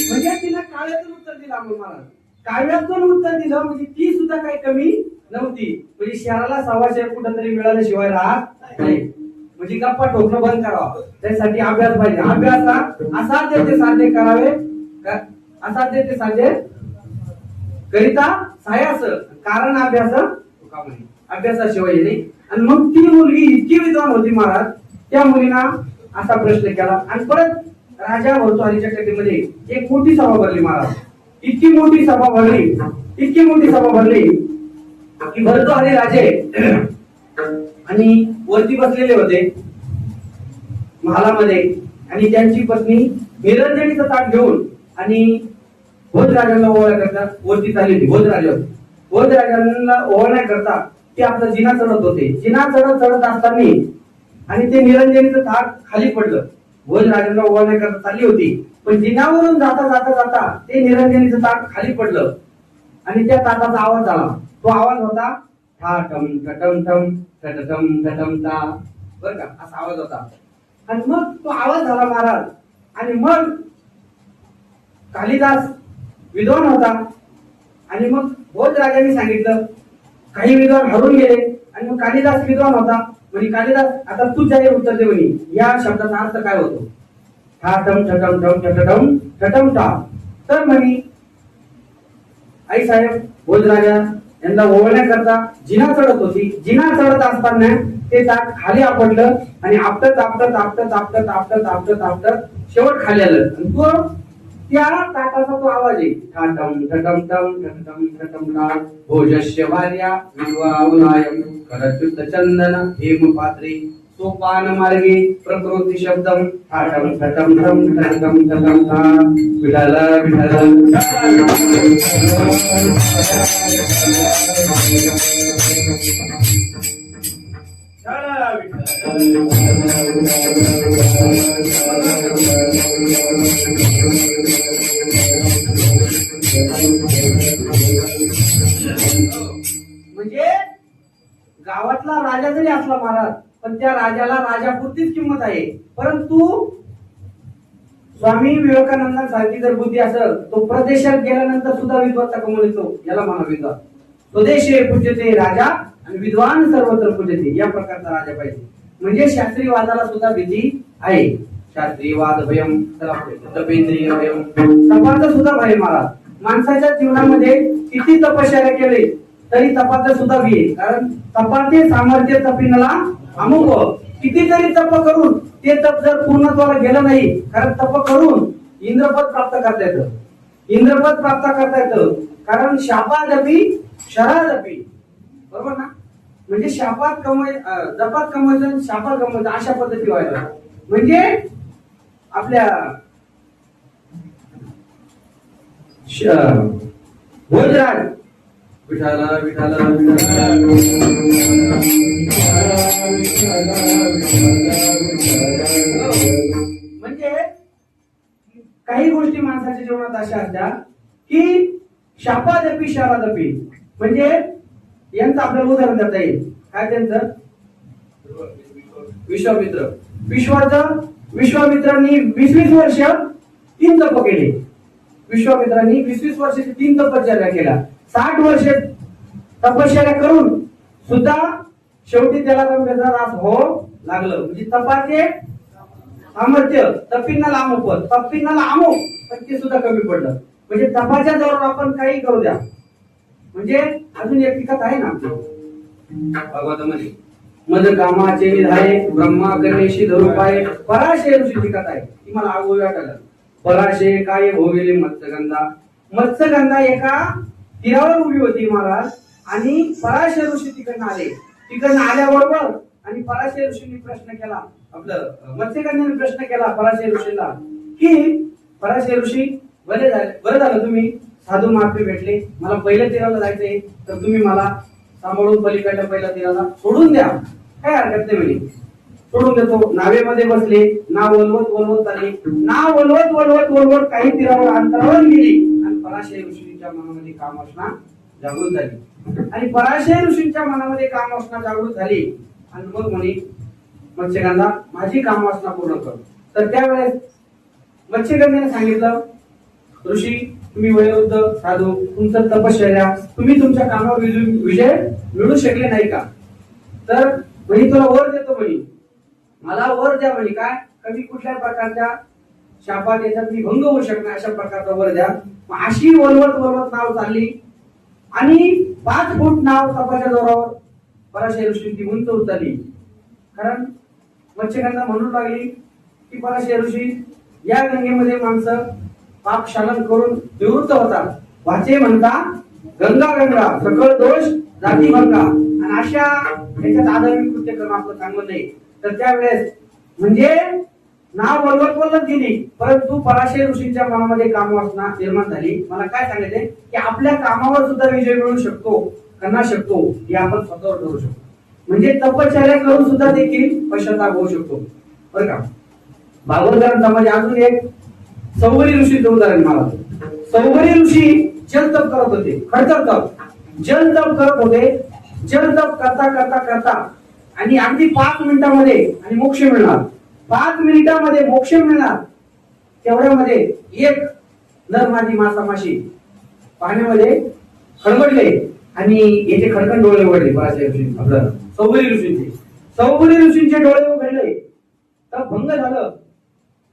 म्हणजे तिला काव्यातून उत्तर दिलं अमोल महाराज. काव्यातून उत्तर दिलं म्हणजे ती सुद्धा काही कमी नव्हती. म्हणजे शहराला सव्वाशे कुठंतरी मिळाल्याशिवाय राहत नाही. म्हणजे गप्पा ठोकणं बंद करावं. त्यासाठी अभ्यास पाहिजे. अभ्यास असाध्य ते साध्य करावे. असाध्य ते साध्य करिता सायास कारण अभ्यास अभ्यासाशिवाय नाही. आणि मग ती मुलगी इतकी विद्वान होती महाराज. त्या मुलीना असा प्रश्न केला आणि परत राजा भरतुहरीच्या टेकडीमध्ये एक मोठी सभा भरली महाराज. इतकी मोठी सभा भरली, इतकी मोठी सभा भरली की भरतुहरी राजे आणि वरती बसलेले होते महालामध्ये. आणि त्यांची पत्नी निरंजनीचं ताट घेऊन आणि भोजराजांना ओवाळण्याकरता वरती चालली होती. भोजराजांना ओवाळण्याकरता ते आपला जिना चढत होते. जिना चढत असताना आणि ते निरंजनीचं ताट खाली पडलं. भोजराजांना ओवाळण्याकरता चालली होती पण जिनावरून जाता जाता जाता ते निरंजनीचं ताट खाली पडलं आणि त्या ताटाचा आवाज झाला. तो आवाज होता ठाटम ठटम ठम ठटम ठटम टा. बर का, असा आवाज होता. आणि मग तो आवाज झाला महाराज. आणि मग कालिदास विद्वान होता आणि मग भोजराजांनी सांगितलं. काही विद्वान हरून गेले आणि मग कालिदास विद्वान होता. म्हणजे कालिदास आता तू जाहीर उत्तर दे म्हणे. या शब्दाचा अर्थ काय होतो? ठाटम ठटम ठम ठटम ठटम टा. तर म्हणे आई साहेब भोजराजा यांना ओवळण्याकरता जिना चढत होती. जिना चढत असताना ते ताट खाली आपटलं आणि आपटत आपटत आपटत आपटत आपटत आपटत आपटत शेवट खाली आलं. आणि तो त्या ताटाचा तो आवाज आहे ठाटम ठटम टम ठटम ठटम टा. भोजस्य भार्या विद्वावनायम करच्युत चंदन हेम पात्रे सोपान मार्गे प्रकृती शब्दम ठाटम ठटम ठम ठटम ठटम टा. विठाल विठाल. म्हणजे गावातला राजा जरी असला महाराज पण त्या राजाला राजापुरतीच किंमत आहे. परंतु स्वामी विवेकानंदांसारखी जर बुद्धी असेल तो प्रदेशात गेल्यानंतर सुद्धा विद्वत्ता कमवून येतो. याला म्हणा विद्वान. स्वदेशे पूज्यते राजा आणि विद्वान सर्वत्र पूज्यते. या प्रकारचा राजा पाहिजे. म्हणजे शास्त्रीवादाला सुद्धा भीती आहे. शास्त्रीवाद भयम तपेंद्रिय भयम. तपाचं सुद्धा भय महाराज. माणसाच्या जीवनामध्ये किती तपश्चर्या केले तरी तपाचं सुद्धा भीय. कारण तपाचे सामर्थ्य तपिनला अमुक. कितीतरी तप करून ते तप जर पूर्णत्वाला गेलं नाही. कारण तप करून इंद्रपद प्राप्त करता येतं. इंद्रपद प्राप्त करता येतं. कारण शापादपी शरादपी. बरोबर ना. म्हणजे शापात जपात कमवायचं शापात कमवायचं अशा पद्धती व्हायला. म्हणजे आपल्या भोजराज विठाला विठाला म्हणजे काही गोष्टी माणसाच्या जीवनात अशा असतात की शापादपी शरादपी. म्हणजे यांचं आपल्याला उदाहरण देता येईल. काय त्यांचं? विश्वामित्र. विश्वामित्रांनी 20 वर्ष 3 तप केले. विश्वामित्रांनी 20 वर्षाची 3 तपश्चर्या केल्या. 60 वर्ष तपश्चर्या करून सुद्धा शेवटी त्याला रास हो लागलं. म्हणजे तपाचे सामर्थ्य तपिन्नाला अमुक तपिन्नाला अमुक पण ते सुद्धा कमी पडलं. म्हणजे तपाच्या जोरावर आपण काही करू द्या. म्हणजे अजून एक कथा आहे ना भागवतामध्ये. मद कामाचे निधाये ब्रह्मा गणेशी धरूपाये. पराशे ऋषीची कथा आहे. ती मला आवडली वाटलं. पराशे काय भोगेले मत्स्यगंधा. मत्स्यगंधा एका तीरावर उभी होती महाराज. आणि पराशे ऋषी तिकडनं आले. तिकडनं आल्याबरोबर आणि पराशे ऋषींनी प्रश्न केला. आपलं मत्स्यगंधाने प्रश्न केला पराशे ऋषीला की पराशे ऋषी बरं झालं तुम्ही साधू महात्मे भेटले. मला पहिल्या तीराला जायचंय तर तुम्ही मला सांभाळून पलीकडल्या पहिल्या तीराला सोडून द्या. काय हरकत नाही म्हणे. सोडून देतो. नावेमध्ये बसले. नाव वलवत वलवत आले. नाव वलवत वलवत वलवत काही तीरावर अंतरावर गेली आणि पराशय ऋषींच्या मनामध्ये कामवासना जागृत झाली. आणि पराशय ऋषींच्या मनामध्ये कामवासना जागृत झाली आणि मग म्हणे मत्स्यगंधा माझी कामवासना पूर्ण कर. तर त्यावेळेस मत्स्यगंधेने सांगितलं, ऋषी तुम्ही वयोवृद्ध साधू, तुमचं तपश्चर्या, तुम्ही तुमच्या कामावर विजय मिळू शकले नाही का? तर म्हणे तुला वर देतो म्हणे, मला वर द्या म्हणे. काय कधी कुठल्या प्रकारच्या शापात याच्यात मी भंग होऊ शकणार अशा प्रकारचा वर द्या. अशी वलवत वलवत नाव चालली आणि 5 फूट नाव तपाच्या जोरावर पराशर ऋषींची उंच उचलली. कारण मत्स्यगंधा म्हणू लागली की पराशर ऋषी या गंगेमध्ये माणसं पाप शालन करून निवृत्त होतात. वाचे म्हणता गंगा गंगा सकळ दोष जाती भंगा. आणि अशा याच्यात आदरणी कृत्य करणं आपलं चांगलं नाही. तर त्यावेळेस म्हणजे नाव वलवत वलवत गेली, परंतु पराशर ऋषींच्या मनामध्ये कामवासना निर्माण झाली. मला काय सांगायचंय की आपल्या कामावर सुद्धा विजय मिळू शकतो, करणार शकतो, हे आपण स्वतःवर ठरवू शकतो. म्हणजे तपश्चर्या करून सुद्धा देखील पश्चाताप होऊ शकतो, बरं का. भागवत समाज अजून एक सौवरी ऋषीचं उदाहरण मला. सौवरी ऋषी जलतप करत होते, खडतर तप, जलतप करत होते. जलतप करता करता करता आणि अगदी 5 मिनिटामध्ये आणि मोक्ष मिळणार, 5 मिनिटामध्ये मोक्ष मिळणार. तेवढ्यामध्ये एक नर मादी मासा माशी पाण्यामध्ये खडबडले आणि याचे खडकन डोळे उघडले. पराशर ऋषी आपलं सौवरी ऋषींचे, सौवरी ऋषींचे डोळे उघडले. तर भंग झालं,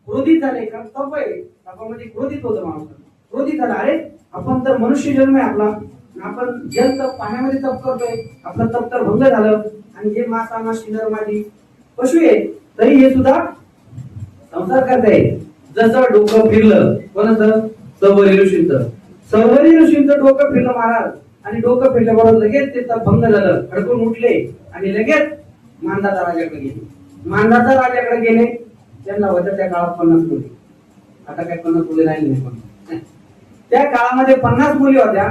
क्रोधित झाले. कारण तप आहे, तपामध्ये क्रोधित होतं माणूस, क्रोधित झाला. अरे आपण तर मनुष्य जन्म आहे आपला, आपण जल तप पाण्यामध्ये तप करतोय, आपलं तप तर भंग झालं. आणि जे मासा माशी नर मादी पशु आहे तरी हे सुद्धा संसार करताय. जसं डोकं फिरलं कोणाचं, सौवरी ऋषींचं, सौवरी ऋषींचं डोकं फिरलं महाराज. आणि डोकं फिरल्याबरोबर लगेच ते तप भंग झालं, खडकून उठले आणि लगेच मांदाता राजाकडे गेले. मांदाता राजाकडे गेले. त्यांना होत्या त्या काळात 50 मुली, आता काय 50 मुली राहिली नाही. पण त्या काळामध्ये 50 मुली होत्या.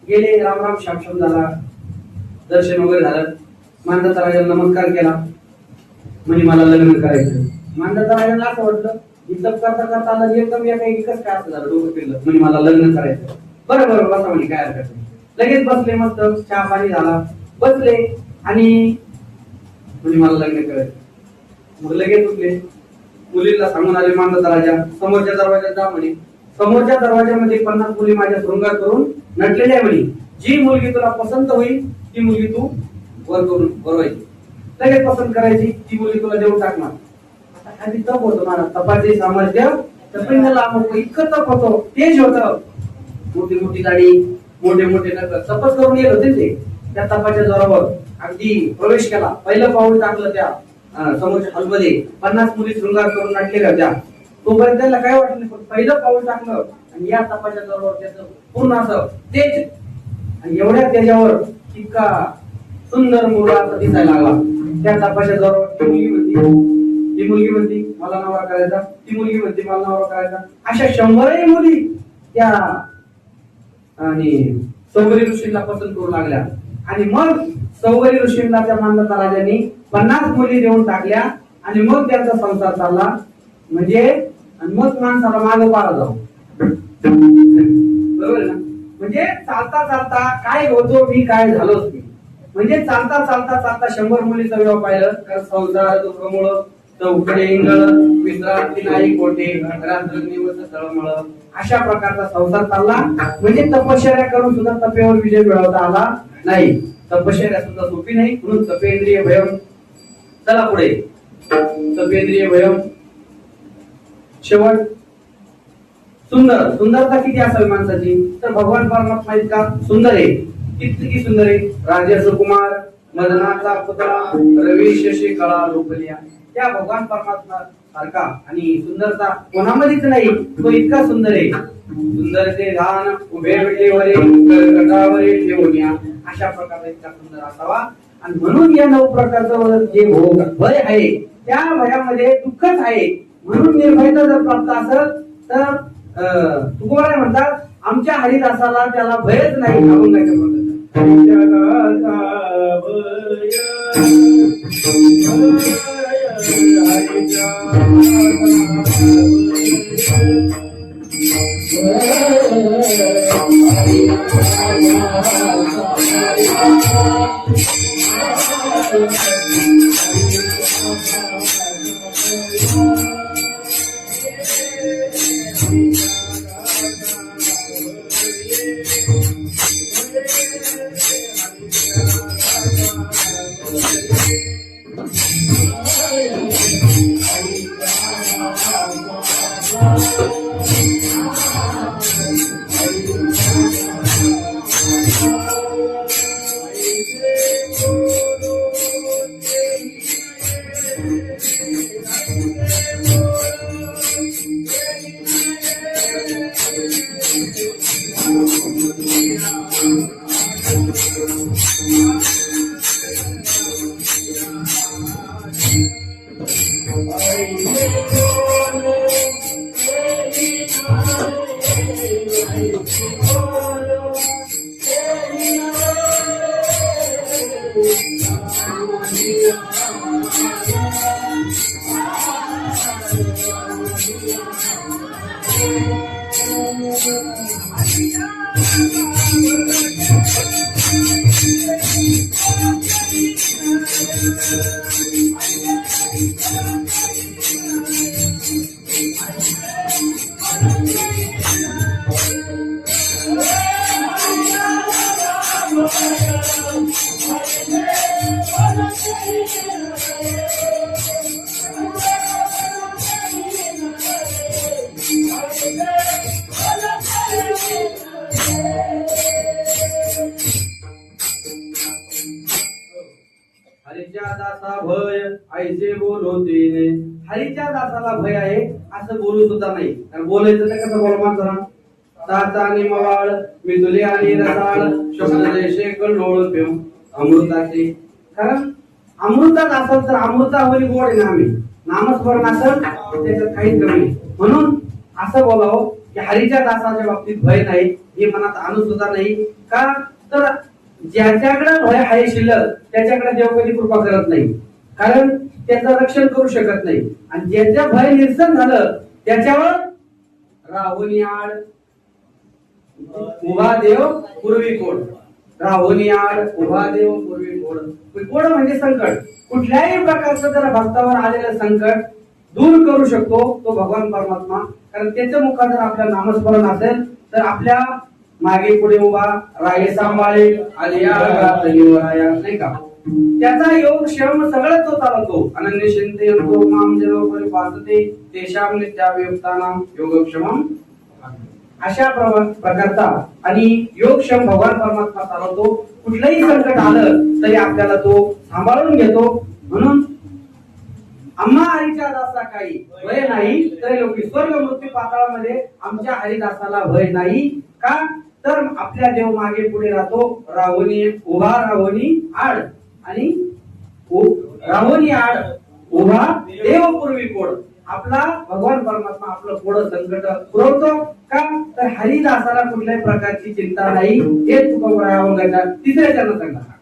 गेले, राम राम श्याम श्याम झाला, दर्शन वगैरे झालं. मांदाता राजाला नमस्कार केला, म्हणजे मला लग्न करायचं. मांदाता राजाला असं वाटलं, तप करता करता आला एकदम या काही एकच काय असं झालं, डोकं फिरलं, म्हणजे मला लग्न करायचं. बरं बरं बसा म्हणे, काय हरकत नाही. लगेच बसले, मस्त चहा पाणी झाला, बसले आणि म्हणजे मला लग्न करायचं. मग लगेच उठले, मुलीला सांगून आले मांदाता राजा, समोरच्या दरवाज्यात जा म्हणे. समोरच्या दरवाज्यामध्ये 50 मुली माझ्या शृंगार करून नटलेल्या आहे म्हणे. जी मुलगी तुला पसंत होईल ती मुलगी तू वर करून बरवायची, लगेच पसंत करायची, ती मुलगी तुला देऊन टाकणार. आता खाली तप होतो मला, तपाचे सामर्थ्य इतकं तप होतं, तेज होतं. मोठी मोठी दाढी, मोठे मोठे नख, तपच करून येत होते ते. त्या तपाच्या जोरावर अगदी प्रवेश केला, पहिलं पाऊल टाकलं त्या समोरच्या हॉलमध्ये. 50 मुली शृंगार करून नाटलेल्या होत्या. तोपर्यंत त्याला काय वाटलं नाही, पण पहिलं पाऊल टाकलं आणि या तपाच्या जोरावर त्याचं पूर्ण असं तेज. आणि एवढ्या तेजावर इतका सुंदर मुलगा असा दिसायला लागला. त्या तपाच्या जोरावर ती मुलगी म्हणती मला नवरा करायचा, ती मुलगी म्हणती मला नवरा करायचा. अशा 100 मुली त्या आणि सौवरी ऋषींना पसंत करू लागल्या. आणि मग सौवरी ऋषींना त्या मांदाता राजांनी 50 मुली देऊन टाकल्या आणि मग त्यांचा संसार चालला. म्हणजे मग माणसाला मागे पाळा जाऊ, बरोबर ना. म्हणजे चालता चालता काय होतो मी, काय झालोच मी. म्हणजे चालता चालता चालता 100 मुलीचं विवाह पाहिलं. कारण संसार दुःखमुळं चौकडे इंगळ, विश्रांती नाही कोठे, रात्र दिवस तळमळ, अशा प्रकारचा संसार चालला. म्हणजे तपश्चर्या करून सुद्धा तपेवर विजय मिळवता आला नाही. तपश्चर्या सुद्धा सोपी नाही, म्हणून तपेंद्रिय भयम. चला पुढे, तपेंद्रिय भयम. शेवट सुंदर. सुंदरता किती असावी माणसाची, तर भगवान परमात्मा इतका सुंदर आहे. किती सुंदर आहे. राजा सुकुमार, मदनाचा पुतळा, रवी शशी कळा लोकलिया. त्या भगवान परमात्मा सारखा आणि सुंदरता कोणामध्येच नाही. तो इतका सुंदर आहे. सुंदर ते रान उभे वेळेवरे कर्कटावरील ठेवूया, अशा प्रकारे इतका सुंदर असावा. आणि म्हणून या 9 प्रकारचं जे भोग भय आहे, त्या भयामध्ये दुःखच आहे. म्हणून निर्भयता जर प्राप्त असेल तर तुकोबाराय म्हणतात, आमच्या हरिदासाला त्याला भयच नाही. अभंगाच्या हरीच्या दासा भय ऐसे बोलवते. हरीच्या दासाला भय आहे असं बोलू सुद्धा नाही. कारण बोलायचं तर कसं बोलवा जरा. ताचा आणि मवाळ मिदुले आणि रसाळ शब्द जैसे कल्लोळ पेव अमृताचे. कारण अमृतात असेल तर अमृतावरी गोड आहे ना. आम्ही नामस्मरण असेल त्याच्यात काहीच कमी नाही. म्हणून असं बोलावं की हरीच्या दासाच्या बाबतीत भय नाही हे मनात आणू सुद्धा नाही. का तर ज्याच्याकडे भय आहे शिल्लक त्याच्याकडे देव कधी कृपा करत नाही. कारण त्याचं रक्षण करू शकत नाही. आणि ज्याचं भय निरसन झालं त्याच्यावर राहुनी आड उभा देव पूर्वी कोड. राहुनी आड उभा देव पूर्वी कोड. कोड म्हणजे संकट. कुठल्याही प्रकारचं जर भक्तावर आलेलं संकट दूर करू शकतो तो भगवान परमात्मा. कारण त्याच्या मुखात जर आपलं नामस्मरण असेल तर आपल्या मागे पुढे उभा राये सांभाळे आलिया नाही का. त्याचा योग क्षम सगळं तो चालवतो. अनन्य शिंते माम देव परिपासते तेषाम नित्यावयुक्तानां योगक्षमम. अशा प्रकारचा आणि योगक्षम भगवान परमात्मा चालवतो. कुठलंही संकट आलं तरी आपल्याला तो सांभाळून घेतो. म्हणून आम्हा हरीच्या दासा काही भय नाही तर लोक स्वर्ग मृत्यू पाताळामध्ये आमच्या हरिदासाला भय नाही. का तर आपल्या देव मागे पुढे राहतो. राहुनी उभा राहुनी आड आणि राहुनी आड उभा देव पूर्वी कोड. आपला भगवान परमात्मा आपलं पुढं संकट पुरवतो. का तर हरिदासाला कुठल्याही प्रकारची चिंता नाही. हे तुकोबरा अभंगाच्या तिसऱ्या चरणात सांगतात.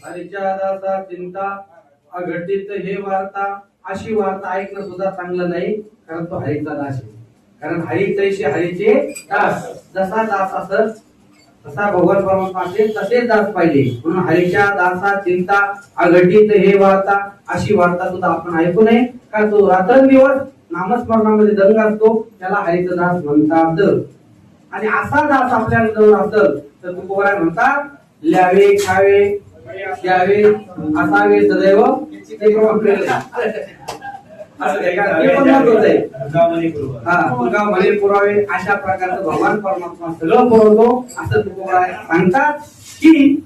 हरीच्या दासा चिंता अघटित हे वार्ता, अशी वार्ता ऐकणं सुद्धा चांगलं नाही, कारण तो हरीचा दास आहे. कारण हरी तैसे हरीचे दास, जसा दास असत तसा भगवान परमात्मा असेल तसेच दास पाहिजे. म्हणून हरीच्या दासा चिंता अघटित हे वार्ता, अशी वार्ता सुद्धा आपण ऐकू नये. कारण तो रात्रंदिवस नामस्मरणामध्ये दंग असतो, त्याला हरीचा दास म्हणतात. आणि असा दास आपल्या जवळ असेल तर तुकोबाराय म्हणतात, ल्यावे खावे द्यावे असावे सदैव ते पुरावे. अशा प्रकारचं भगवान परमात्मा सगळं पुरवतो असं तुकोबाराय सांगतात. की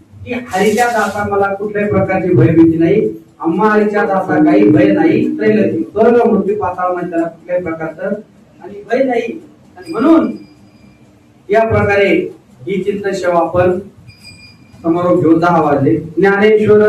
हरीच्या दासा मला कुठल्याही प्रकारची भयभीती नाही, अम्मा हरीच्या दासा काही भय नाही, स्वर्ग मृत्यू पाताळ त्याला कुठल्याही प्रकारचं आणि भय नाही. आणि म्हणून या प्रकारे ही चिंतन सेवा आपण समारोप घेऊन 10 वाजले. ज्ञानेश्वर